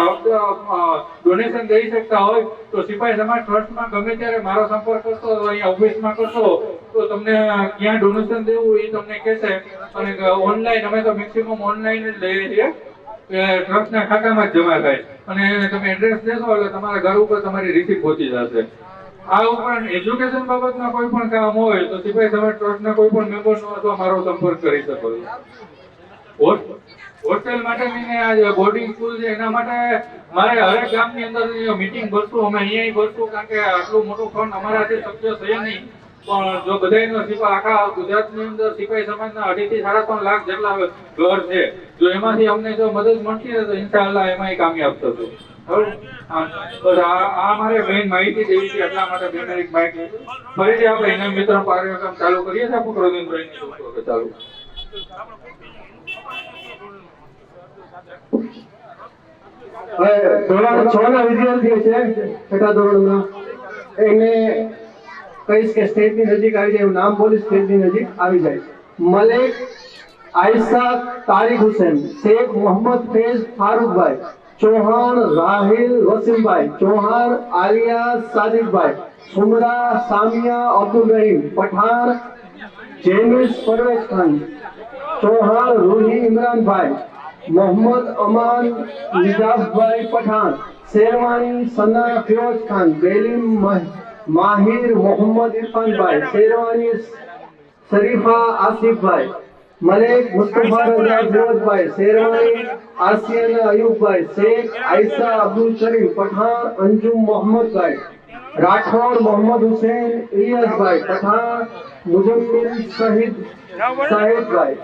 ડોનેશન દઈ શકતા હોય તો સિપાહી સમાજ ટ્રસ્ટમાં ગમે ત્યારે મારો સંપર્ક કરશો, અહીંયા ઓફિસમાં કરશો તો તમને ક્યાં ડોનેશન દેવું એ તમને કહેશે. અને ઓનલાઈન અમે તો મેક્સિમમ ઓનલાઈન જ લઈએ છીએ, ટ્રસ્ટના ખાતામાં જ જમા થાય અને તમે એડ્રેસ દેશો એટલે તમારા ઘર ઉપર તમારી રિસીપ્ટ પહોંચી જશે. આ ઉપરાંત એજ્યુકેશન બાબતના કોઈ પણ કામ હોય તો સિપાહી સમાજ ટ્રસ્ટના કોઈ પણ મેમ્બરનો અથવા મારો સંપર્ક કરી શકો છો. હોસ્ટેલ માટેની આ બોર્ડિંગ સ્કૂલ છે એના માટે મારે હરેક ગામની અંદર મીટિંગ ભરશું, અમે અહીંયા ભરશું કારણ કે આટલું મોટું ફંડ અમારાથી શક્ય છે નહીં. પણ જો બધાનો આખા ગુજરાતની અંદર સિપાહી સમાજના 2.5 થી 3.5 લાખ જેટલા ઘર છે, જો એમાંથી અમને જો મદદ મળતી હોય તો ઇન્શાઅલ્લાહ એમાં કામયાબ થશું. આ મારે મેઇન માહિતી દેવી છે, એટલા માટે બેનરિક માહિતી. ફરીથી આપણે ઇનામ વિતરણ કાર્યક્રમ ચાલુ કરીએ છીએ. પ્રવીણભાઈની ચાલુ. ધોરણ 6 ના વિદ્યાર્થીઓ છે, 6ઠા ધોરણના, એને કહીશ કે સ્ટેજની નજીક આવી જાય. નામ બોલીશ, સ્ટેજની નજીક આવી જાય. મલેક આયશા તારિક હુસેન, શેખ મોહમ્મદ ફૈઝ ફારૂકભાઈ, चौहान राहिल वसीमभाई, चौहान आलिया सादिकभाई, सुमरा सामिया अब्दुल रहीम, पठान जेनिस परवेज खान, चौहान रूही इमरान भाई, मोहम्मद अमान निजाफ भाई पठान, शेरवानी सना फिरोज खान, बेलीम माहिर मोहम्मद इरफान भाई, शेरवानी शरीफा आसिफ भाई, मलिक मुस्तफा रजा फिरोज भाई, शेरवानी आसियाना अयूब भाई, शेख आयशा अब्दुल करीम, पठान अंजुम मोहम्मद भाई, राठौर मोहम्मद हुसैन इलियास भाई, पठान मुजम्मिल शहीद साहिद भाई।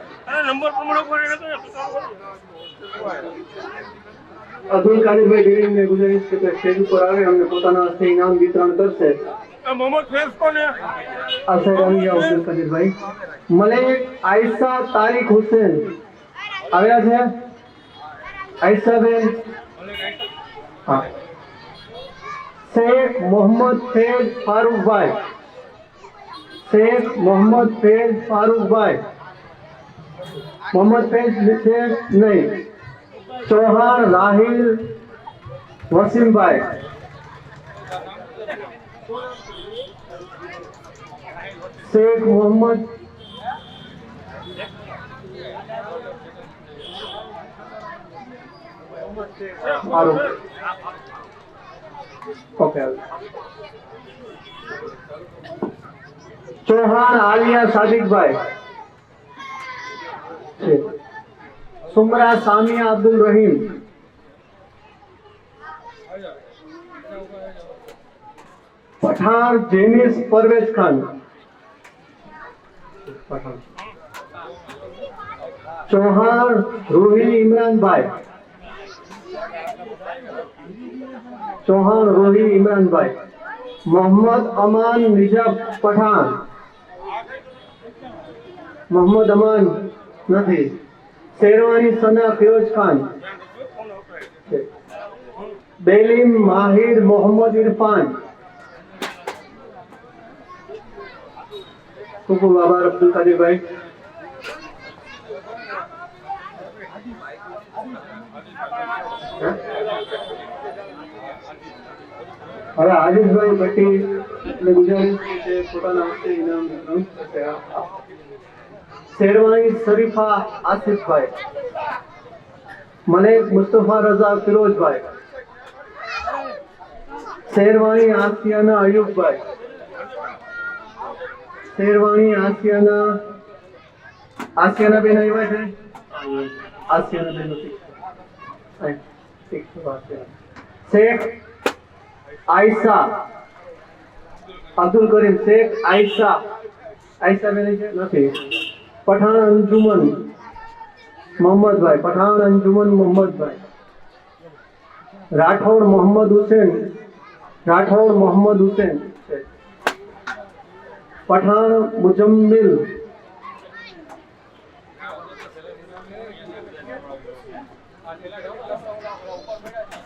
અબ્દુલ કાદરભાઈ બેડીને ગુજારિશ કે સ્ટેજ ઉપર આવે અમને પોતાના હસ્તે ઇનામ વિતરણ કરશે. મોહમ્મદ ફેઝ કોને આ સાઈડ આવી જાઓ અબ્દુલ કાદરભાઈ. મલિક આયશા તારિક હુસેન આવ્યા છે? આયશાબેન, હા. શેખ મોહમ્મદ ફૈઝ ફારૂકભાઈ, શેખ મોહમ્મદ ફૈઝ ફારૂકભાઈ, મોહમ્મદ ફૈઝ છે નહીં. चौहान राहिल वसीम भाई, शेख मोहम्मद फारूक, ओके. चौहान आलिया सादिक भाई, सुमरा सामिया अब्दुल रहीम, पठान जेनिस परवेज खान, चौहान रूही इमरान भाई, चौहान रूही इमरान भाई, मोहम्मद अमान निजाब पठान, मोहम्मद अमान नहीं, शेरवानी सना फिरोज खान, बेलीम माहिर मोहम्मद इरफान, खूब आभार अब्दुल कादिर भाई. હવે આજેશભાઈ ભટ્ટી ગુજારિશ છે પોતાના હસ્તે ઇનામ વિતરણ કરશે. शेरवानी शरीफा आसिफ भाई, मलिक मुस्तफा रजा फिरोज भाई, शेरवानी आसियाना अयूब भाई, शेरवानी आसियाना बेन આવ્યા છે? આસિયાના બેન નથી. शेख आयशा अब्दुल करीम, शेख आयशा બેન છે નથી. पठान अंजुमन मोहम्मद भाई, पठान अंजुमन मोहम्मद भाई, राठौर मोहम्मद हुसैन, राठौर मोहम्मद हुसैन, पठान मुजम्मिल,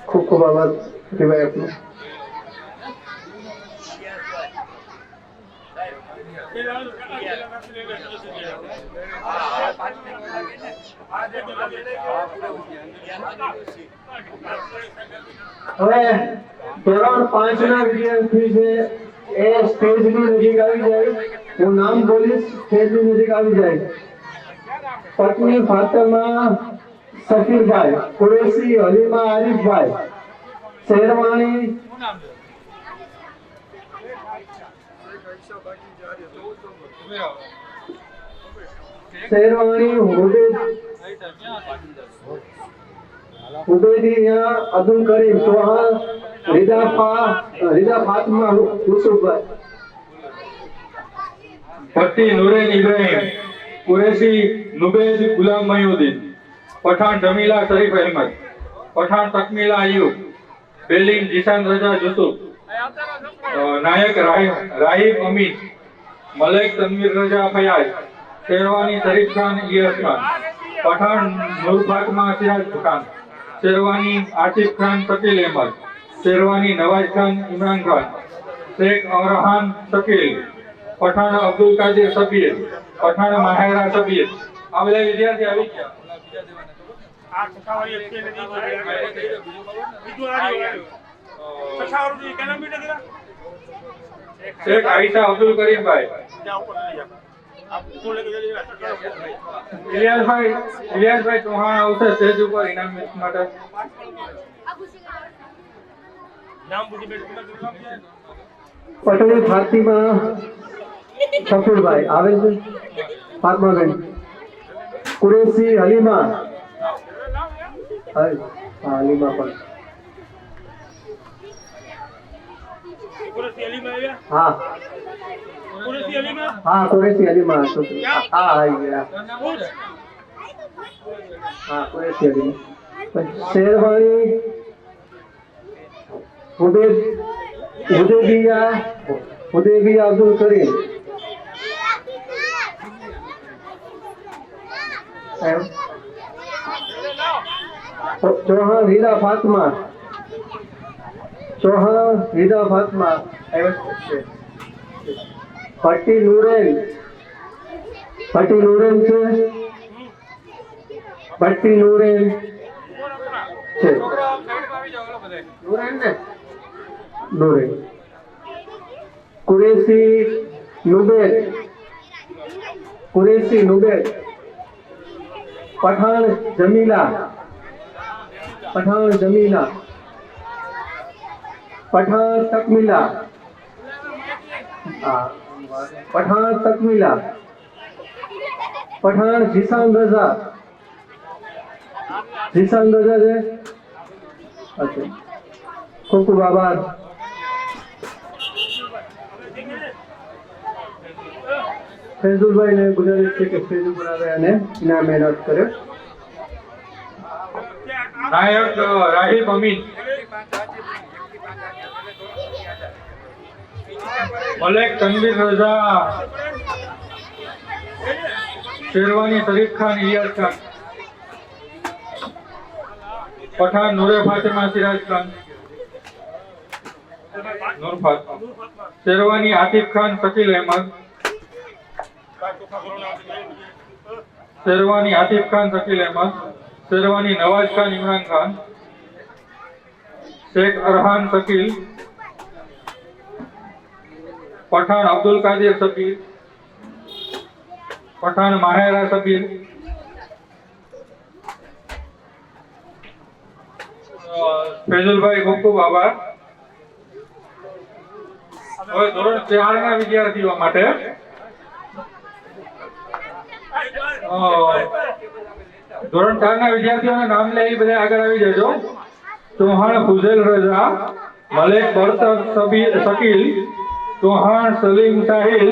खूब खूब आभार भाई अपने. હવે ધોરણ 5 ના વિદ્યાર્થી છે એ સ્ટેજની નજીક આવી જાય. હું નામ બોલીશ, સ્ટેજની નજીક આવી જાય. પત્ની ફાતમા સફીરભાઈ, કુરેશી હલીમા આરિફભાઈ, શેરવાણી शेरवानी हुबैदिया अब्दुल करीम, चौहान रिदा फातिमा यूसुफ भाई, पट्टी नूरेन इब्राहिम, कुरैशी नुबैद गुलाम मयूद्दीन, पठान जमीला शरीफ अहमद, पठान तकमीला अयूब, बेलीम जिशान रजा यूसुफ, नायक राहिब अमीन, मलिक तनवीर रजा फयाज, शेरवानी शरीफ खान इलियास खान, पठान नूर फातिमा सिराज खान, शेरवानी आसिफ खान शकील अहमद, शेरवानी नवाज खान इमरान खान, शेख अरहान शकील, पठान अब्दुल कादिर शबीर, पठान माहिरा शबीर. આ બધા વિદ્યાર્થી આવી ગયા. શેખ આઈશા અબ્દુલ કરીમભાઈ, ઇલિયાસભાઈ ચૌહાણ આવશે સ્ટેજ ઉપર ઇનામ માટે. પટણી ફાતિમા સફુરભાઈ આવે છે. ફાતમાબેન કુરેશી હલીમા, હા હલીમા પણ હા હા કુરેશી હલીમા છોકરી. હા આવી ગયા. હા કુરેશી હલીમા. પછી શેરવાણી હુદેબિયા અબ્દુલ કરીમ, ચૌહાણ હીરા ફાતમા, ચૌહાણ હીરા ફાતમા, ભટ્ટી નુરેન છે, ભટ્ટી નુરેન છે, નુરેન ને નુરેન. કુરેશી નુબેર, પઠાણ જમીલા, પઠાણ તકમીલા, હા પઠાણ તકમીલા, પઠાણ જીસાન રઝા છે. અચ્છા ખૂબ ખૂબ આભાર. ફૈઝુલભાઈ ને ગુજારિશ છે કે સ્ટેજ ઉપર આવે અને ઇનામ એનાયત કરે. નાયક રાહિબ અમીન, મલેક તનવીર રઝા, શેરવાની શરીફ ખાન, ઇલિયાસ ખાન, પઠાણ નૂરે ફાતિમા સિરાજ ખાન, નૂર ફાતિમા, શેરવાની આતિફ ખાન શકીલ અહેમદ, શેરવાની આતિફ ખાન શકીલ અહેમદ, શેરવાની નવાજ ખાન ઇમરાન ખાન, શેખ અરહાન શકીલ, પઠાણ અબ્દુલ કાदिर સબીર, પઠાણ માહેરા સબીર, ફૈઝુલભાઈ ખૂબ ખૂબ આભાર. હવે ધોરણ 4 ના વિદ્યાર્થીઓ માટે ધોરણ 4 ના વિદ્યાર્થીઓના નામ લે એ બધા આગળ આવી જજો. ચૌહાણ ફુઝેલ રઝા, મલેક બરતક શકીલ, ચૌહાણ સલીમ સાહિલ,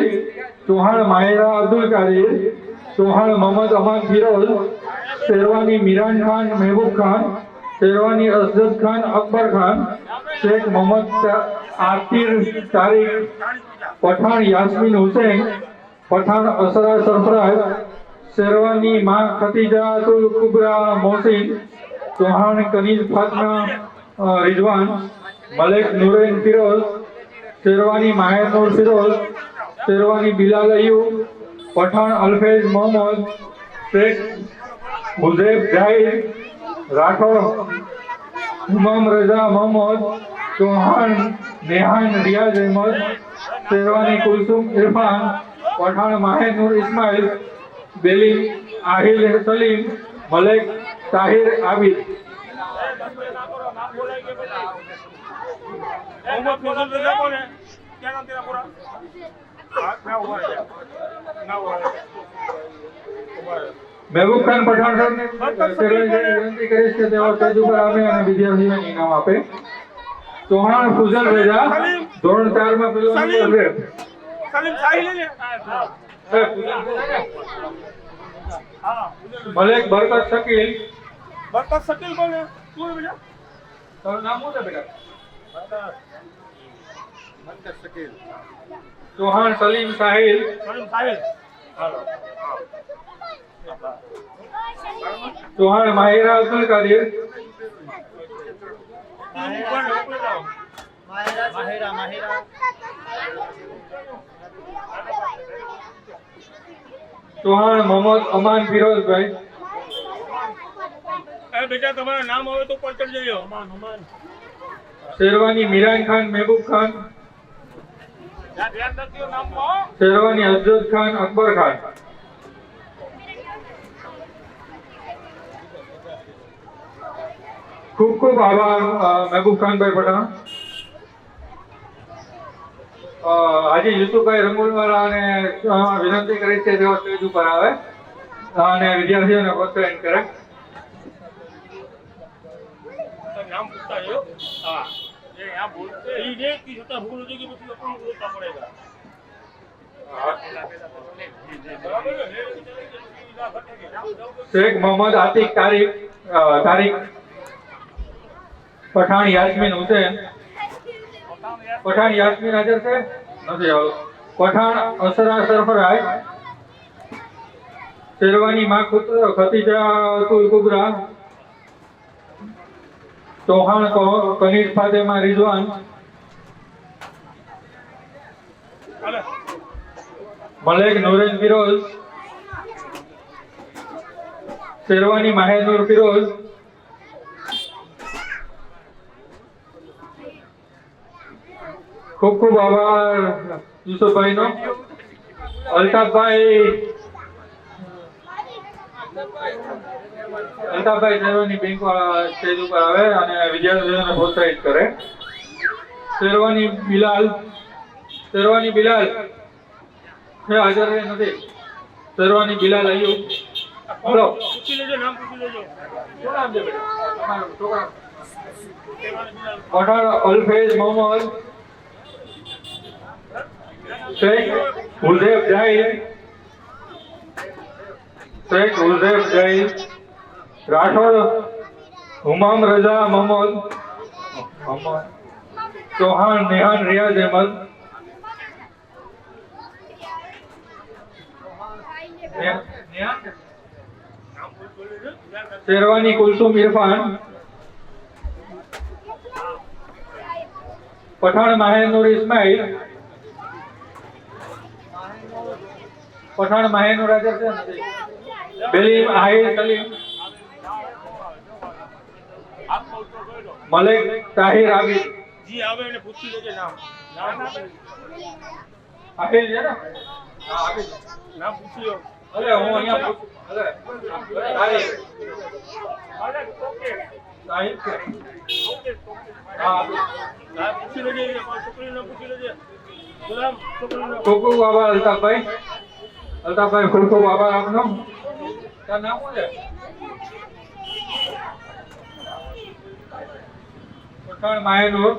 ચૌહાણ માહિરા અબ્દુલ કાदिर, ચૌહાણ મોહમ્મદ અમાન ફિરોઝ, શેરવાની મિરાન ખાન મહેબૂબ ખાન, શેરવાની અસદદ ખાન અકબર ખાન, શેખ મોહમ્મદ આતિર તારીક, પઠાણ યાસ્મીન હુસૈન, પઠાણ અસરા સરફરાજ, શેરવાની માં ખતીજાતુલ કુબરા મોહસિન, ચૌહાણ કનીઝ ફાતમા रिजवान, मलिक नूरेन फिरोज, शेरवानी माहिर नूर फिरोज, शेरवानी बिलाल अयूब, पठान अल्फेज मोहम्मद, शेख हुजैब जाहिर, राठौर इमाम रजा मोहम्मद, चौहान नेहान रियाज अहमद, शेरवानी कुलसुम इरफान, पठान माहिर नूर इस्माइल, बेली आहिल सलीम, मलिक ताहिर आबिद। महबूब खान पठान साहब ने विनती करी कि तेओ स्टेज पर आवे અને વિદ્યાર્થીઓને ઇનામ આપે। ચૌહાણ ફુઝલ રજા ધોરણ 4 માં પેલો નંબર છે સલીમ સાહિલ ને મલેક બરકત શકીલ કોણ है तू बेटा તારું નામ શું છે બેટા બરકત શકીલ ચૌહાણ સલીમ સાહિલ चौहान माहिरा अब्दुल कादिर चौहान मोहम्मद अमान फिरोज भाई બેટા તમારું નામ આવે તો પર ચડી જજો. શેરવાની મિરાન ખાન મહેબૂબ ખાન. શેરવાની અજરત ખાન અકબર ખાન. ખૂબ ખૂબ આભાર મહેબૂબ ખાનભાઈ પઠાણ. હાજી યુસુફભાઈ રંગોલવાળા અને વિનંતી કરી છે તેઓ સ્ટેજ ઉપર આવે અને વિદ્યાર્થીઓને પ્રોત્સાહિત કરે. नाम पूछता है हाँ ये यहाँ बोलते हैं ये कि होता भूल हो जाएगी मतलब अपन बोलना पड़ेगा शेख मोहम्मद आतिक तारिक पठान यास्मीन हुसैन. पठान यास्मीन हाजर છે નથી આવો. पठान असरा सरफराज. शेरवानी माँ खतीजा कुबरा. चौहान कनीज फातेमा रिजवान. मलेक नूरन फिरोज. शेरवानी माहेनूर फिरोज. खूब खूब आभार યુસુફભાઈ નો. અલ્તાફભાઈ શેરવાની બેંક સ્ટેજ ઉપર આવે અને વિદ્યાર્થીઓને પ્રોત્સાહિત કરે. શેરવાની બિલાલ. શેરવાની બિલાલ છે હાજર નથી. શેરવાની બિલાલ અયુબ. બોલો પૂછી લેજો નામ પૂછી લેજો. શું નામ છે તમારું છોકરા? પઠાણ અલ્ફેઝ મોહમ્મદ. शेख हुजैफ जाहिर. शेख हुजैफ जाहिर. राठौर हुमाम रजा मोहम्मद. चौहान नेहान रियाज अहमद. शेरवानी कुलसुम इरफान. पठान माहेनूर इस्माइल. पठान माहेनूर हाजर છે નથી. બેલીમ આહિર સલીમ. મલેક તાહિર આબિદ. જી આવે એને પૂછી લેજે નામ. આહિર છે ને? હા આબિદ નામ પૂછ્યો. અરે હું અહીંયા અરે તાહિર. ઓકે તાહિર છે. ઓકે હા નામ પૂછી લેજે. છોકરીનું નામ પૂછી લેજે. ગુલામ છોકરીનું. ખૂબ ખૂબ આભાર અલ્તાફભાઈ. અલ્તાફભાઈ ખૂબ ખૂબ આભાર આપનો. તારું નામ શું છે? પઠાણ માહેનૂર.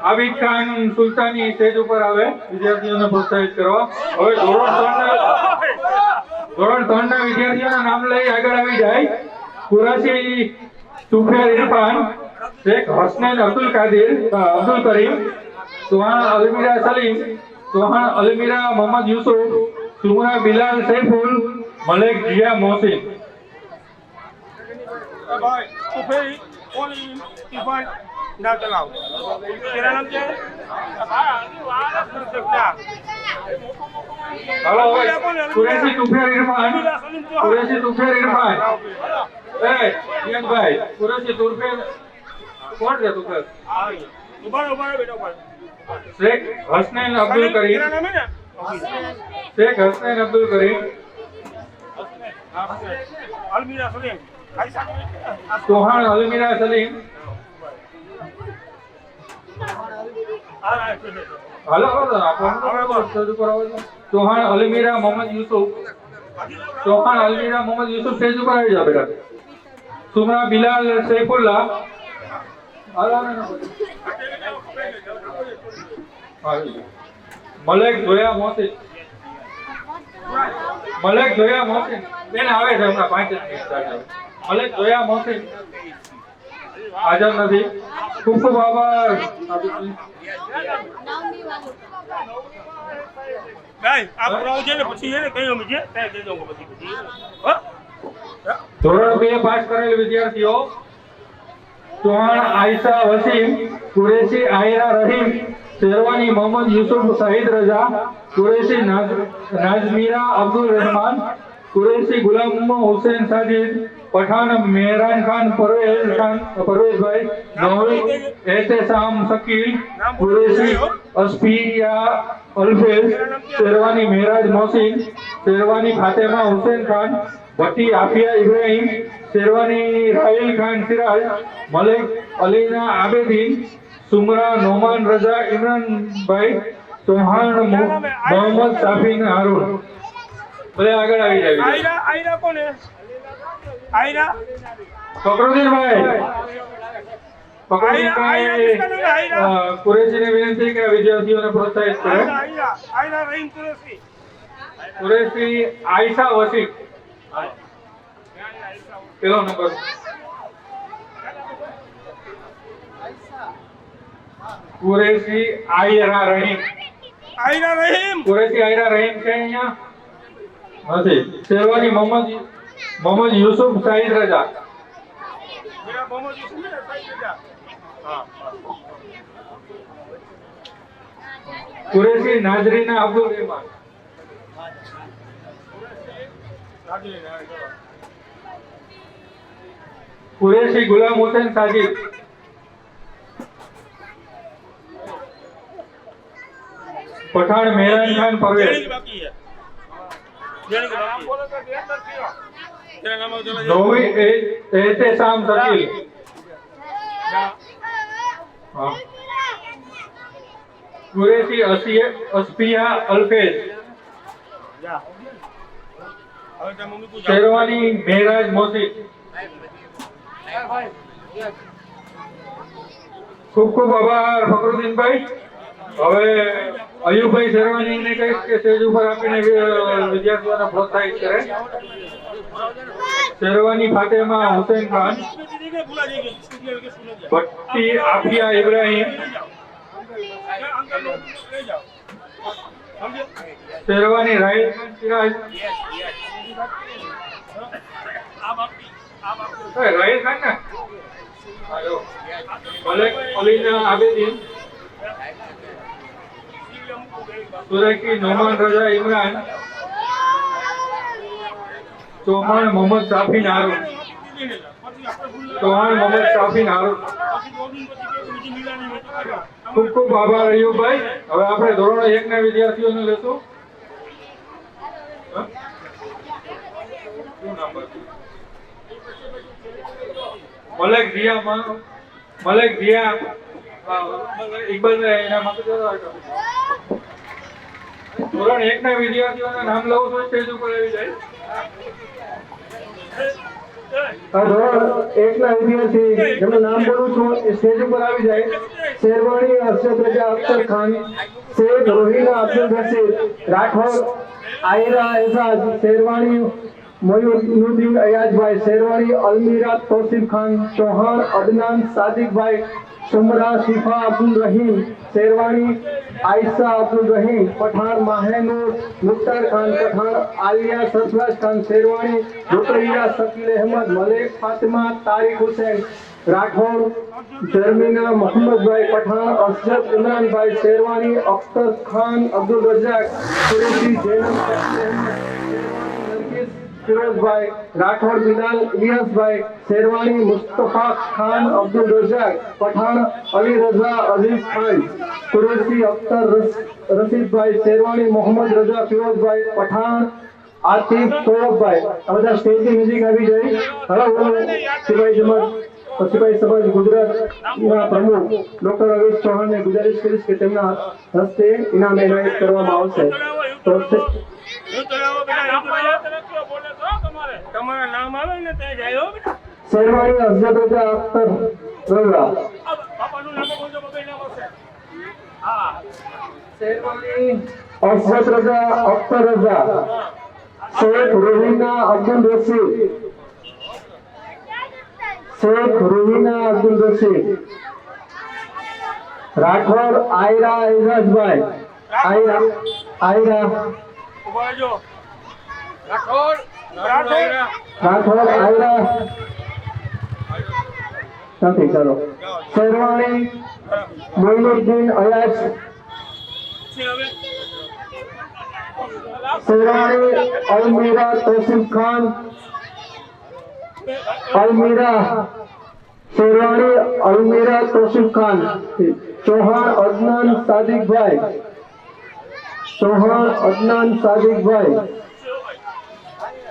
આબિદ ખાન સુલતાની સ્ટેજ ઉપર આવે વિદ્યાર્થીઓને પ્રોત્સાહિત કરવા. હવે ધોરણ 3 ના વિદ્યાર્થીઓના નામ લઈ આગળ આવી જાય. કુરાશી સુફેર ઇરફાન. शेख हसनैन अब्दुल करीम. चौहान अलमीरा सलीम. चौहान अलमीरा मोहम्मद यूसुफ. सुमरा बिलाल सैफुल. मलेक जिया मोहसिन. कुरैशी तुफेर इरफान. कुरैशी तुफेर इरफान. भाई कुरैशी तुफेर कौन है तुफेर? शेख हसनैन अब्दुल करीम. शेख हसनैन अब्दुल करीम. चौहान अलमीरा सलीम. चौहान अलमीरा मोहम्मद यूसुफ. चौहान अलमीरा मोहम्मद यूसुफ स्टेज पर આવી જાવ બેટા. સુમરા બિલાલ સૈફુલ્લાહ. મલેક જોયા મોહસિન. મલેક જોયા મોહસિન બેન આવે છે હમણાં 5 મિનિટ. મલેક જોયા મોહસિન હાજર નથી. ખૂબ ખૂબ આભાર. ધોરણ 2 પાસ કરેલ વિદ્યાર્થીઓ चौहान आयशा वसीम, कुरैशी आयरा रहीम, शेरवानी मोहम्मद यूसुफ शहीद रजा, कुरैशी नाजमीरा अब्दुल रहमान, कुरैशी गुलाम हुसैन साजिद, पठान मेहरान खान परवेज भाई, नौवी एहतेसाम शकील, कुरैशी अस्फिया अल्फेज, शेरवानी मेहराज मोहसिन, शेरवानी फातेमा हुसैन खान, भट्टी आफिया इब्राहिम, शेरवानी राहिल खान सिराज, मलिक अलीना आबेदीन, सुमरा नोमान रजा इमरान भाई, चौहान मोहम्मद साफिन हारून। भले આગળ આવી જાય આયરા કોણ હે આયરા ફકરુદ્દીનભાઈ કુરેશીને વિનંતી કે વિદ્યાર્થીઓને પ્રોત્સાહિત કરે આયરા રહીમ કુરેશી કુરેશી આયશા વસીમ પેલો નંબર કુરેશી આયરા રહીમ કુરેશી આયરા રહીમ છે અહીંયા નથી શેરવાની મોહમ્મદ યુસુફ સાઈદ રજા कुरैशी नाजरीना अब्दुल रहमान कुरैशी गुलाम हुसैन साजिद पठान मेहरान खान परवेज नौवी एहतेसाम शकील कुरैशी अस्फिया अल्फेज शेरवानी मेहराज मोहसिन खूब खूब आभार फकरुद्दीन भाई હવે અયુબભાઈ શેરવાનીને કહીશ કે સ્ટેજ ઉપર આપીને વિદ્યાર્થીઓને પ્રોત્સાહિત કરે શેરવાની ફાતેમા હુસૈન ખાન ભટ્ટી આફિયા ઇબ્રાહિમ शेरवानी राहिल खान सिराज राहिल खान ना मलिक अलीना आबेदीन सुरैकी नोमान रजा इमरान चौहान मोहम्मद साफिन हारून खूब खूब आभार अयुबभाई હવે આપણે ધોરણ 1 ના વિદ્યાર્થીઓને લેશું મલેક જીયા ઇકબાલ એના માટે ધોરણ 1 ના વિદ્યાર્થીઓના નામ લઉં છું સ્ટેજ ઉપર આવી જાય ધોરણ 1 ના વિદ્યાર્થી જેમનું નામ બોલું છું એ સ્ટેજ ઉપર આવી જાય शेरवानी अरशद रजा अख्तर खान, शेख रोहिना अब्दुल रशीद राठौर, आयरा एजाज, शेरवानी मोइनुद्दीन अयाज भाई, शेरवानी अलमीरा तौसीफ खान, चौहान अदनान सादिक भाई, सुमरा शिफा अब्दुल रहीम, शेरवानी आयशा अब्दुल रहीम, पठान माहनूर मुख्तार खान, पठान आलिया सरफराज खान, शेरवानी रुकैया शकील अहमद, मलिक फातिमा तारिक हुसैन राठौर, जर्मीना मोहम्मद भाई, पठान अशरफ इमरान भाई, शेरवानी अख्तर खान अब्दुल रजाक, कुरैशी जैनब फिरोज भाई, राठौर बिलाल इलियास भाई, शेरवानी मुस्तफा खान अब्दुल रजाक, पठान अली रजा अजीज खान, कुरैशी अख्तर रशीद भाई, शेरवानी मोहम्मद रजा फिरोज भाई, पठान आतिफ तोयब भाई। आ બધા સ્ટેજની મ્યુઝિક આવી જાય। હવે હું સિપાહી જમાત સિપાહી સમાજ ગુજરાતના પ્રમુખ ડોક્ટર અવેશ ચૌહાણને ગુજારિશ કરીશ કે તેમના હસ્તે ઇનામ એનાયત કરવામાં આવશે। તો તમારા નામ આવે ને ત્યાં જાય બેટા शेरवानी अरशद रजा अख्तर रजा, બાપાનું નામ બોલજો બબે નામ હશે હા शेरवानी अरशद रजा अख्तर रजा, शेख रोहिना अब्दुल रशीद, शेख रोहिना अब्दुल रशीद, राठौर आयरा एजाज भाई, आयरा ઉભા રહેજો રાઠોડ राठौर आयरा નથી. ચલો શેરવાણી મોઇનુદ્દીન અયાજ, શેરવાણી અલમીરા તોસીફ ખાન, અલમીરા શેરવાણી અલમીરા તોસીફ ખાન, ચૌહાણ અદનાન સાદિકભાઈ, ચૌહાણ અદનાન સાદિકભાઈ,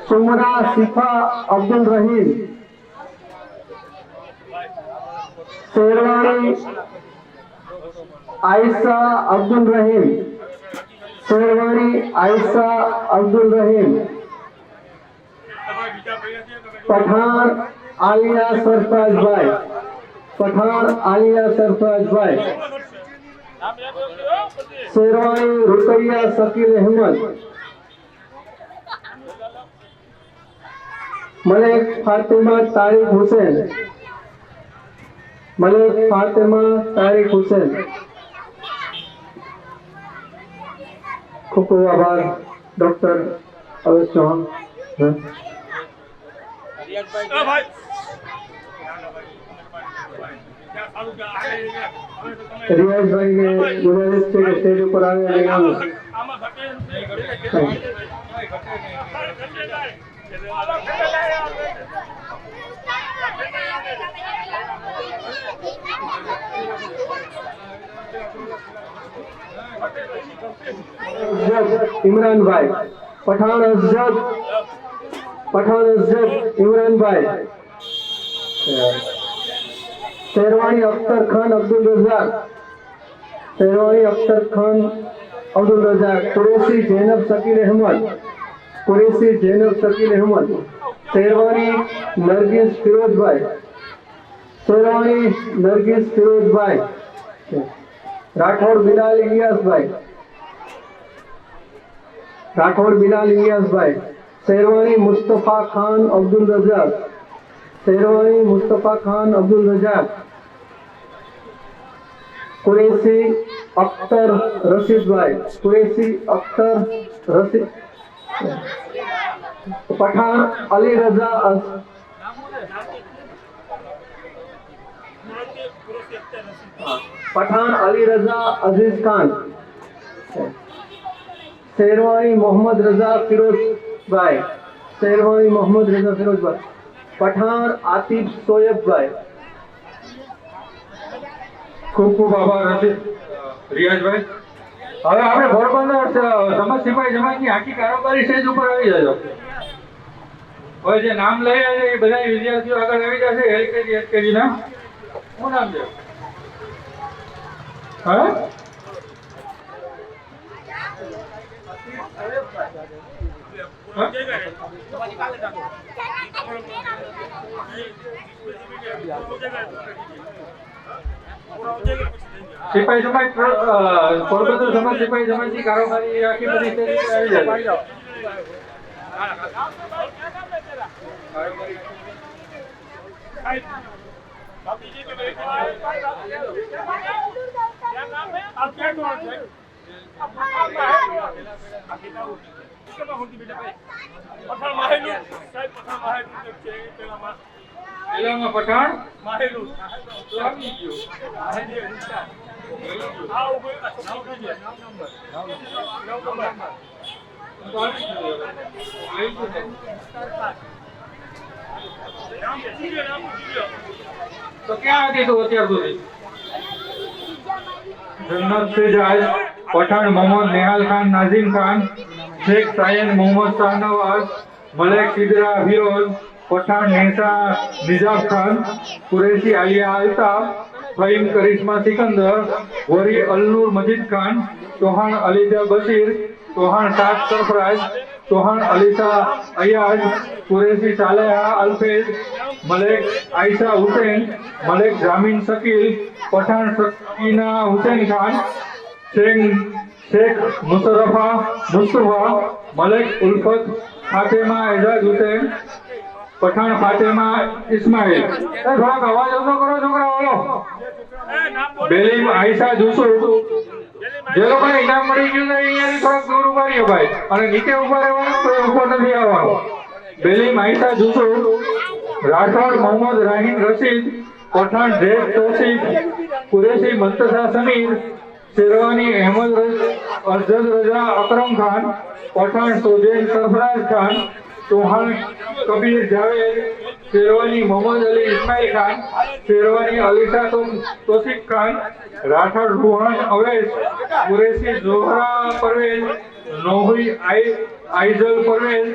સુમરા શિફા અબ્દુલ રહીમ, શેરવાણી આયશા અબ્દુલ રહીમ, શેરવાણી આયશા અબ્દુલ રહીમ, પઠાણ આલિયા સરફરાજભાઈ, પઠાણ આલિયા સરફરાજભાઈ, શેરવાણી રૂકૈયા શકીલ અહેમદ, મલેક ફાતિમા તારીક હુસેન, મલેક ફાતિમા તારીક હુસેન. ખૂબ ખૂબ આભાર ડોક્ટર અવેશ ચૌહાણ. ભાઈ ત્યાં સારું કે આ રિયાઝભાઈને ગુજારિશ છે કે સ્ટેજ ઉપર આવે અને આવો. આમાં ઘટે નહીં ઘટે નહીં. નહીં ઘટે નહીં. ઘટે જાય. એટલે આવા ઘટે જાય. ઇમરાનભાઈ પઠાણ અઝદ, પઠાણ અઝદ ઇમરાનભાઈ, શેરવાણી અખ્તર ખાન અબ્દુલ રઝાક, શેરવાણી અખ્તર ખાન અબ્દુલ રઝાક, કુરેશી જૈનબ શકીલ અહેમદ, કુરેશી જૈનબ શકીલ અહેમદ, શેરવાણી નરગિસ ફિરોઝભાઈ, શેરવાણી નરગિસ ફિરોઝભાઈ, રાઠોડ બિલાલ ઇલિયાસભાઈ, રાઠોડ બિલાલ ઇલિયાસભાઈ, શેરવાણી મુસ્તફા ખાન અબ્દુલ રઝાક, શેરવાણી મુસ્તફા ખાન અબ્દુલ રઝાક, કુરેશી અખ્તર રશીદભાઈ, કુરેશી અખ્તર રશીદ, પઠાણ અલી રઝા, પઠાણ અલી રઝા અઝીઝ ખાન, શેરવાણી મોહમ્મદ રઝા ફિરોઝભાઈ, શેરવાણી મોહમ્મદ રઝા ફિરોઝભાઈ, પઠાણ આતિફ સોયબભાઈ. ખૂબ ખૂબ આભાર રિયાઝભાઈ. હવે આપણે પોરબંદર સમાજ સિપાહી જમાતની આખી કારોબારી સ્ટેજ ઉપર આવી જજો. હવે જે નામ લઈ આવે એ બધા વિદ્યાર્થીઓ આગળ આવી જશે. એલકેજી એલકેજી ના શું નામ છે? હા સિપાહી સમાજ પોરબંદર સમાજ સિપાહી સમાજની કારોબારી આખી બધી સ્ટેજ ઉપર આવી જશે. आप क्या कौन है पठाण माहेलू साहेब पठाण माहेलू છે પેલામાં પેલામાં પઠાણ માહેલુ તો આવી ગયો. આ ઉપર 9 નંબર તો આવી ગયો. લઈ ગયો ને. નામ પૂછ્યો નામ પૂછ્યો તો ક્યાં હતી તું અત્યાર સુધી? જન્નત સેજાજ, પઠાણ મોહમ્મદ नेहाल खान नाजिम खान, शेख सायन मोहम्मद शाहनवाज, मलेक सिदरा फिरोज, पठाण नेसा निजाम खान, कुरैशी आलिया अल्ताफ, फहीम करिश्मा सिकंदर, वरी अलनूर मजीद खान, चौहान अलीजा बशीर, चौहान साद सरफराज, चौहान अलीसा अयाज, कुरैशी सालेहा अल्फेज, मलेक आयशा हुसैन, मलेक जामीन शकील, पठाण सकीना हुसैन खान, शेख मुशर्रफा मुस्तफा, मलेक उल्फत, फातिमा एजाज हुसैन, पठाण फातिमा इस्माइल. थोड़ा अवाज ओछो करो छोकरा वालो. बेलीम आयशा जुसूफ. જે લોકોને ઇનામ મળી ગયું છે અહીંયાથી થોડાક દૂર ઉભા રહ્યો ભાઈ, અને નીચે ઉભા રહેવાનું, કોઈ ઉપર નથી આવવાનું. બેલીમ આયશા જુસૂફ, રાઠોડ મોહમ્મદ રાહીમ રશીદ, पठान जैद तौसीफ, कुरैशी मंतसा समीर, शेरवानी अहमद अरजद रजा अकरम खान, पठान सोजैन सरफराज खान, चौहान कबीर जावेद, शेरवानी मोहम्मद अली इस्माइल खान, शेरवानी अलीशा तौसीफ खान, राठौड़ रूहान अवैस, कुरैशी जोहरा परवेज, नोही आइजल परवेज,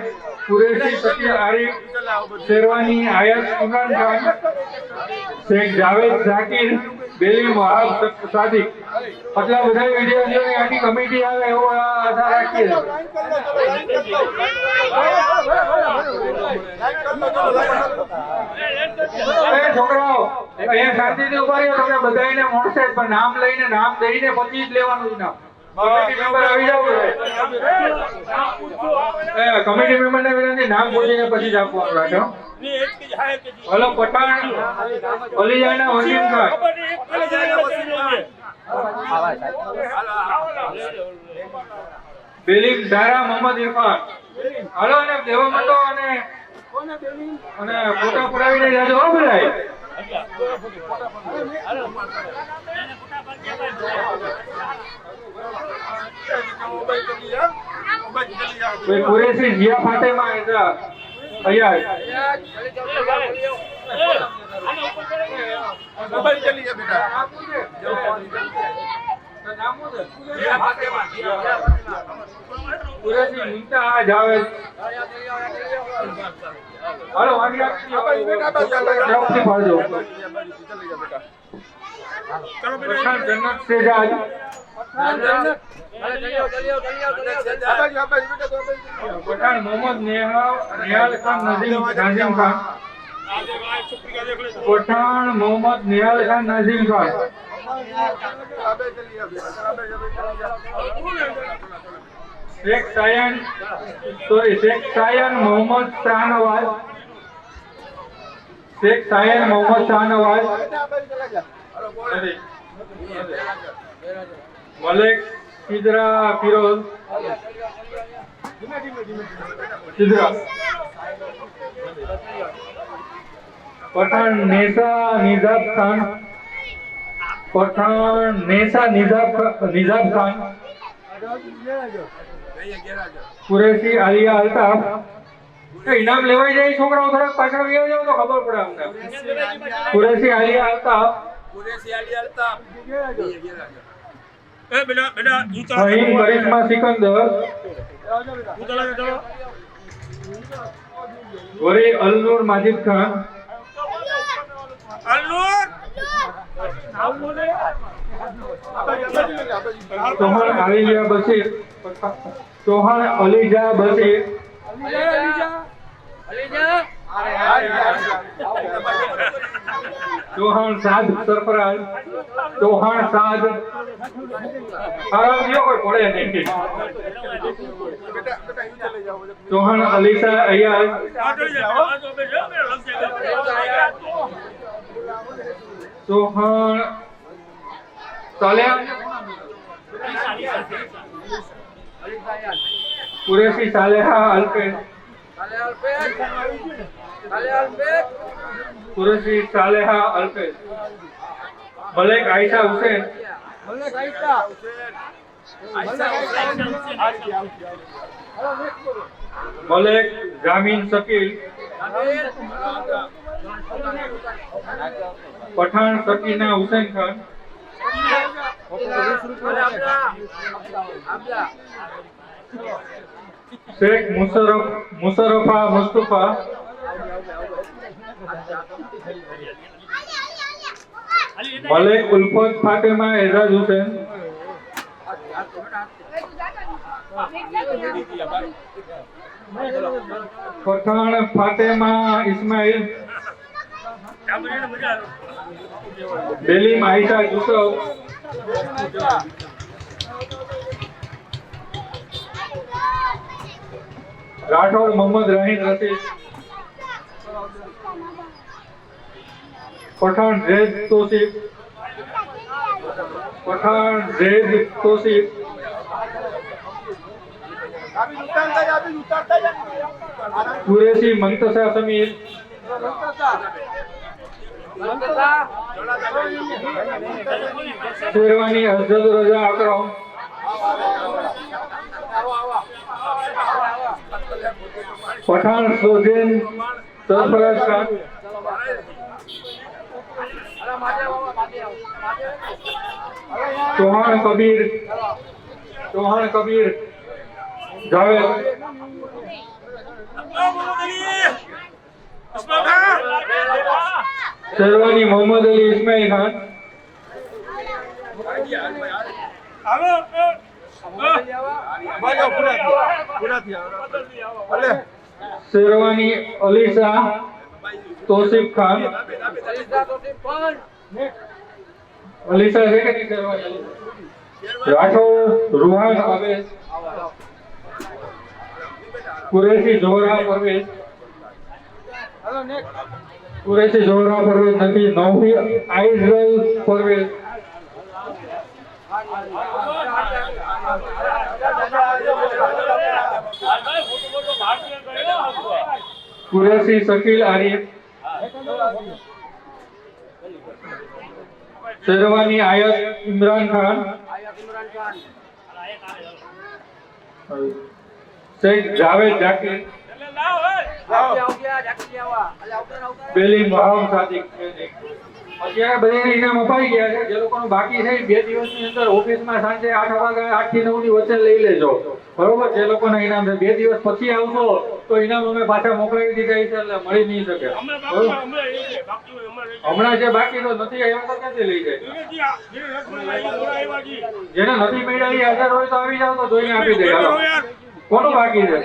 कुरैशी सकीर आरिफ, शेरवानी आयत इमरान खान, शेख जावेद जाकिर, बेली वहाब सादिक। આટલા બધા વિદ્યાર્થીઓની આખી કમિટી આવે એવો આશા રાખીએ છોકરાઓ અહીંયા શાંતિથી ઉભા રહ્યો. તમને બધાને મળશે પણ નામ લઈને નામ દઈને પછી જ લેવાનું છે નામ. કમિટી મેમ્બર આવી જાવ. કમિટી મેમ્બરને વિનંતી નામ પૂછીને પછી જ આપવાનું રાખો. હલો પઠાણ અલીજાના વસીમ ખાન, બેલીમ ઝારા મોહમ્મદ ઇરફાન. હાલો અને દેવા મંડો અને ફોટા પડાવીને જાજો હો બધાય. कुरैशी जिया फातिमा इधर अय्याज મોબાઈલ ચલી ગયા બેટા कुरैशी मुंतहा जावेद. हेलो वानिया जल्दी फाड़ो. पठान जन्नत सेजाज, पठान मोहम्मद निहाल खान नाजिम खान, पठान मोहम्मद निहाल खान नाजिम खान, शेख सायन मोहम्मद शाहनवाज, शेख सायन मोहम्मद शाहनवाज, मलिक सिदरा फिरोज सिदरा, पठान नेसा निजाब खान, पठान नेसा निजाब खान, कुरैशी आलिया अल्ताफ. इनाम लेवाई जाए छोकराओ थोड़ा पाछળ વ્યા જાવ તો ખબર પડે અમને. कुरैशी आलिया अल्ताफ, फहीम करिश्मा सिकंदर, वरी अलनूर माजिद खान, चौहान अलीजा बशीर, चौहान अलीजा बशीर, चौहान साद सरफराज, चौहान साद आराम दियो कोई पड़े नहीं. चौहान अलीशा अय्याज, चौहान सालेहा, कुरैशी सालेहा अल्पेज, कुरैशी सालेहा अल्पेज, मलिक आयशा हुसैन, मलिक जामीन शकील, पठान सकीना हुसैन खान, शेख मुशर्रफा मुस्तफा, मलिक उल्फत फातिमा एजाज हुसैन, पठान फातिमा इस्माइल, बेलीम आयशा यूसुफ, राठौड़ मोहम्मद रहीम रशीद, पठान जैद तौसीफ, पठान जैद तौसीफ, कुरैशी मंतसा समीर, શેરવાની હજરત રજા અકરમ, પઠાણ સોજેન સરફરાજ ખાન, ચૌહાણ કબીર જાવેદ, શેરવાની મોહમ્મદ અલી ઇસ્માઇલ ખાન, શેરવાની અલીશા તોસીફ ખાન, અલીશા છે કે નહીં શેરવાની? રાઠોડ રૂહાન આવેશ, કુરેશી જોહરા પરવેઝ, કુરેશી જોહરા પરવેઝ નથી, નૌફી આઇઝલ પરવેઝ, કુરેશી શકીલ આરિફ, શેરવાની આયત ઇમરાન ખાન, શેખ જાવેદ જાકીર, બેલી મોહમ્મદ સાદિક. અત્યારે બધાને ઇનામ અપાઈ ગયા છે. જે લોકોનું બાકી છે 2 દિવસની અંદર ઓફિસમાં સાંજે 8 વાગે 8 થી 9 ની વચ્ચે લઈ લેજો, બરોબર? જે લોકોના ઇનામ છે 2 દિવસ પછી આવશો તો ઇનામ અમે પાછા મોકલાવી દીધા છે, એટલે મળી નહીં શકે. હમણાં જે બાકી તો નથી આવ્યા તો ક્યાંથી લઈ જાય? જેને નથી મળ્યા એ હાજર હોય તો આવી જાવ તો જોઈને આપી દે. હાલો, કોનું બાકી છે?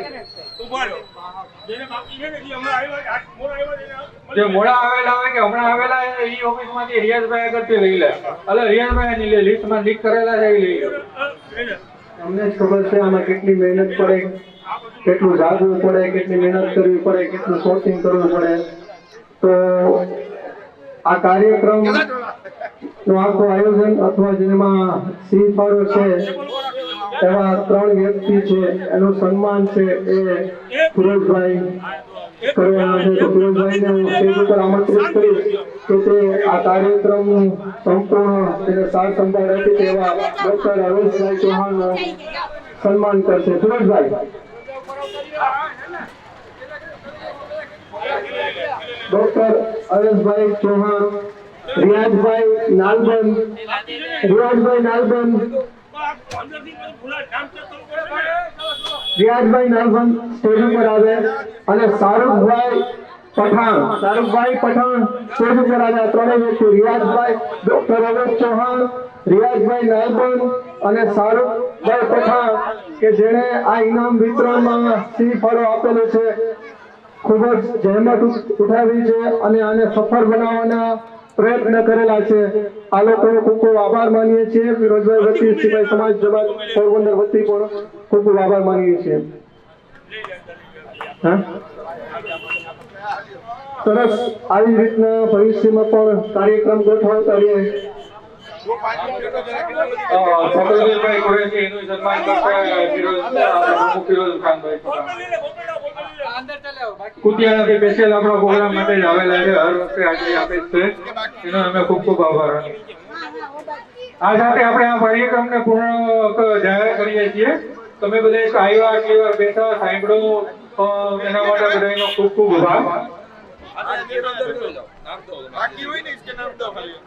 જે મોડા આવેલા હોય કે હમણાં આવેલા એ ઓફિસ માંથી રિયાઝભાઈ આગળથી લઈ લે. એટલે રિયાઝભાઈ લિસ્ટમાં લિસ્ટ કરેલા છે એ લઈ લે. અમને જ ખબર છે આમાં કેટલી મહેનત પડે, કેટલું જાગવું પડે, કેટલી મહેનત કરવી પડે, કેટલું સોર્ટિંગ કરવું પડે. તો આ કાર્યક્રમ નું આખું આયોજન અથવા જેમાં સિંહ ફાળો છે એવા 3 વ્યક્તિ છે, એનું સન્માન છે એ ફિરોઝભાઈ કરવાના છે. તો ફિરોઝભાઈને હું સ્ટેજ ઉપર આમંત્રિત કરીશ કે તે આ કાર્યક્રમનું સંપૂર્ણ તેને સાર સંભાળ આપી તેવા ડોક્ટર હરેશભાઈ ચૌહાણનું સન્માન કરશે. ફિરોઝભાઈ, ડોક્ટર હરેશભાઈ ચૌહાણ, રિયાઝભાઈ નાલબન, રિયાઝભાઈ નાલબન સ્ટેજ ઉપર આવે અને શાહરુખભાઈ પઠાણ સ્ટેજ ઉપર આવે. આ 3 વ્યક્તિ રિયાઝભાઈ, ડોક્ટર હરેશ ચૌહાણ, રિયાઝભાઈ નાલબન અને શાહરુખભાઈ પઠાણ કે જેણે આ ઇનામ વિતરણમાં સિંહ ફાળો આપેલો છે, ખૂબ જ જહેમત ઉઠાવી છે અને આને સફળ બનાવવાના પ્રયત્ન કરેલા છે. આ લોકોનો ખૂબ ખૂબ આભાર માનીએ છીએ. ફિરોઝભાઈ વતી, સિપાઈ સમાજ જમાત પોરબંદર વતી પણ ખૂબ ખૂબ આભાર માનીએ છીએ. સરસ, આવી રીતના ભવિષ્યમાં પણ કાર્યક્રમ ગોઠવતા રહીએ. ફકરુદ્દીનભાઈ કુરેશી એનું સન્માન કરશે ફિરોઝ ખાનભાઈ કુતિયાણાથી સ્પેશિયલ આપણો પ્રોગ્રામ માટે જ આવેલા છે. હર વખતે હાજરી આપે છે, એનો અમે ખૂબ ખૂબ આભાર. આ સાથે આપણે આ કાર્યક્રમને પૂર્ણ જાહેર કરીએ છીએ. તમે બધા એક આવ્યા, આટલી વાર બેઠા, સાંભળો, એના માટે બધાનો ખૂબ ખૂબ આભાર. બાકી હોય ને નામ દો ખાલી.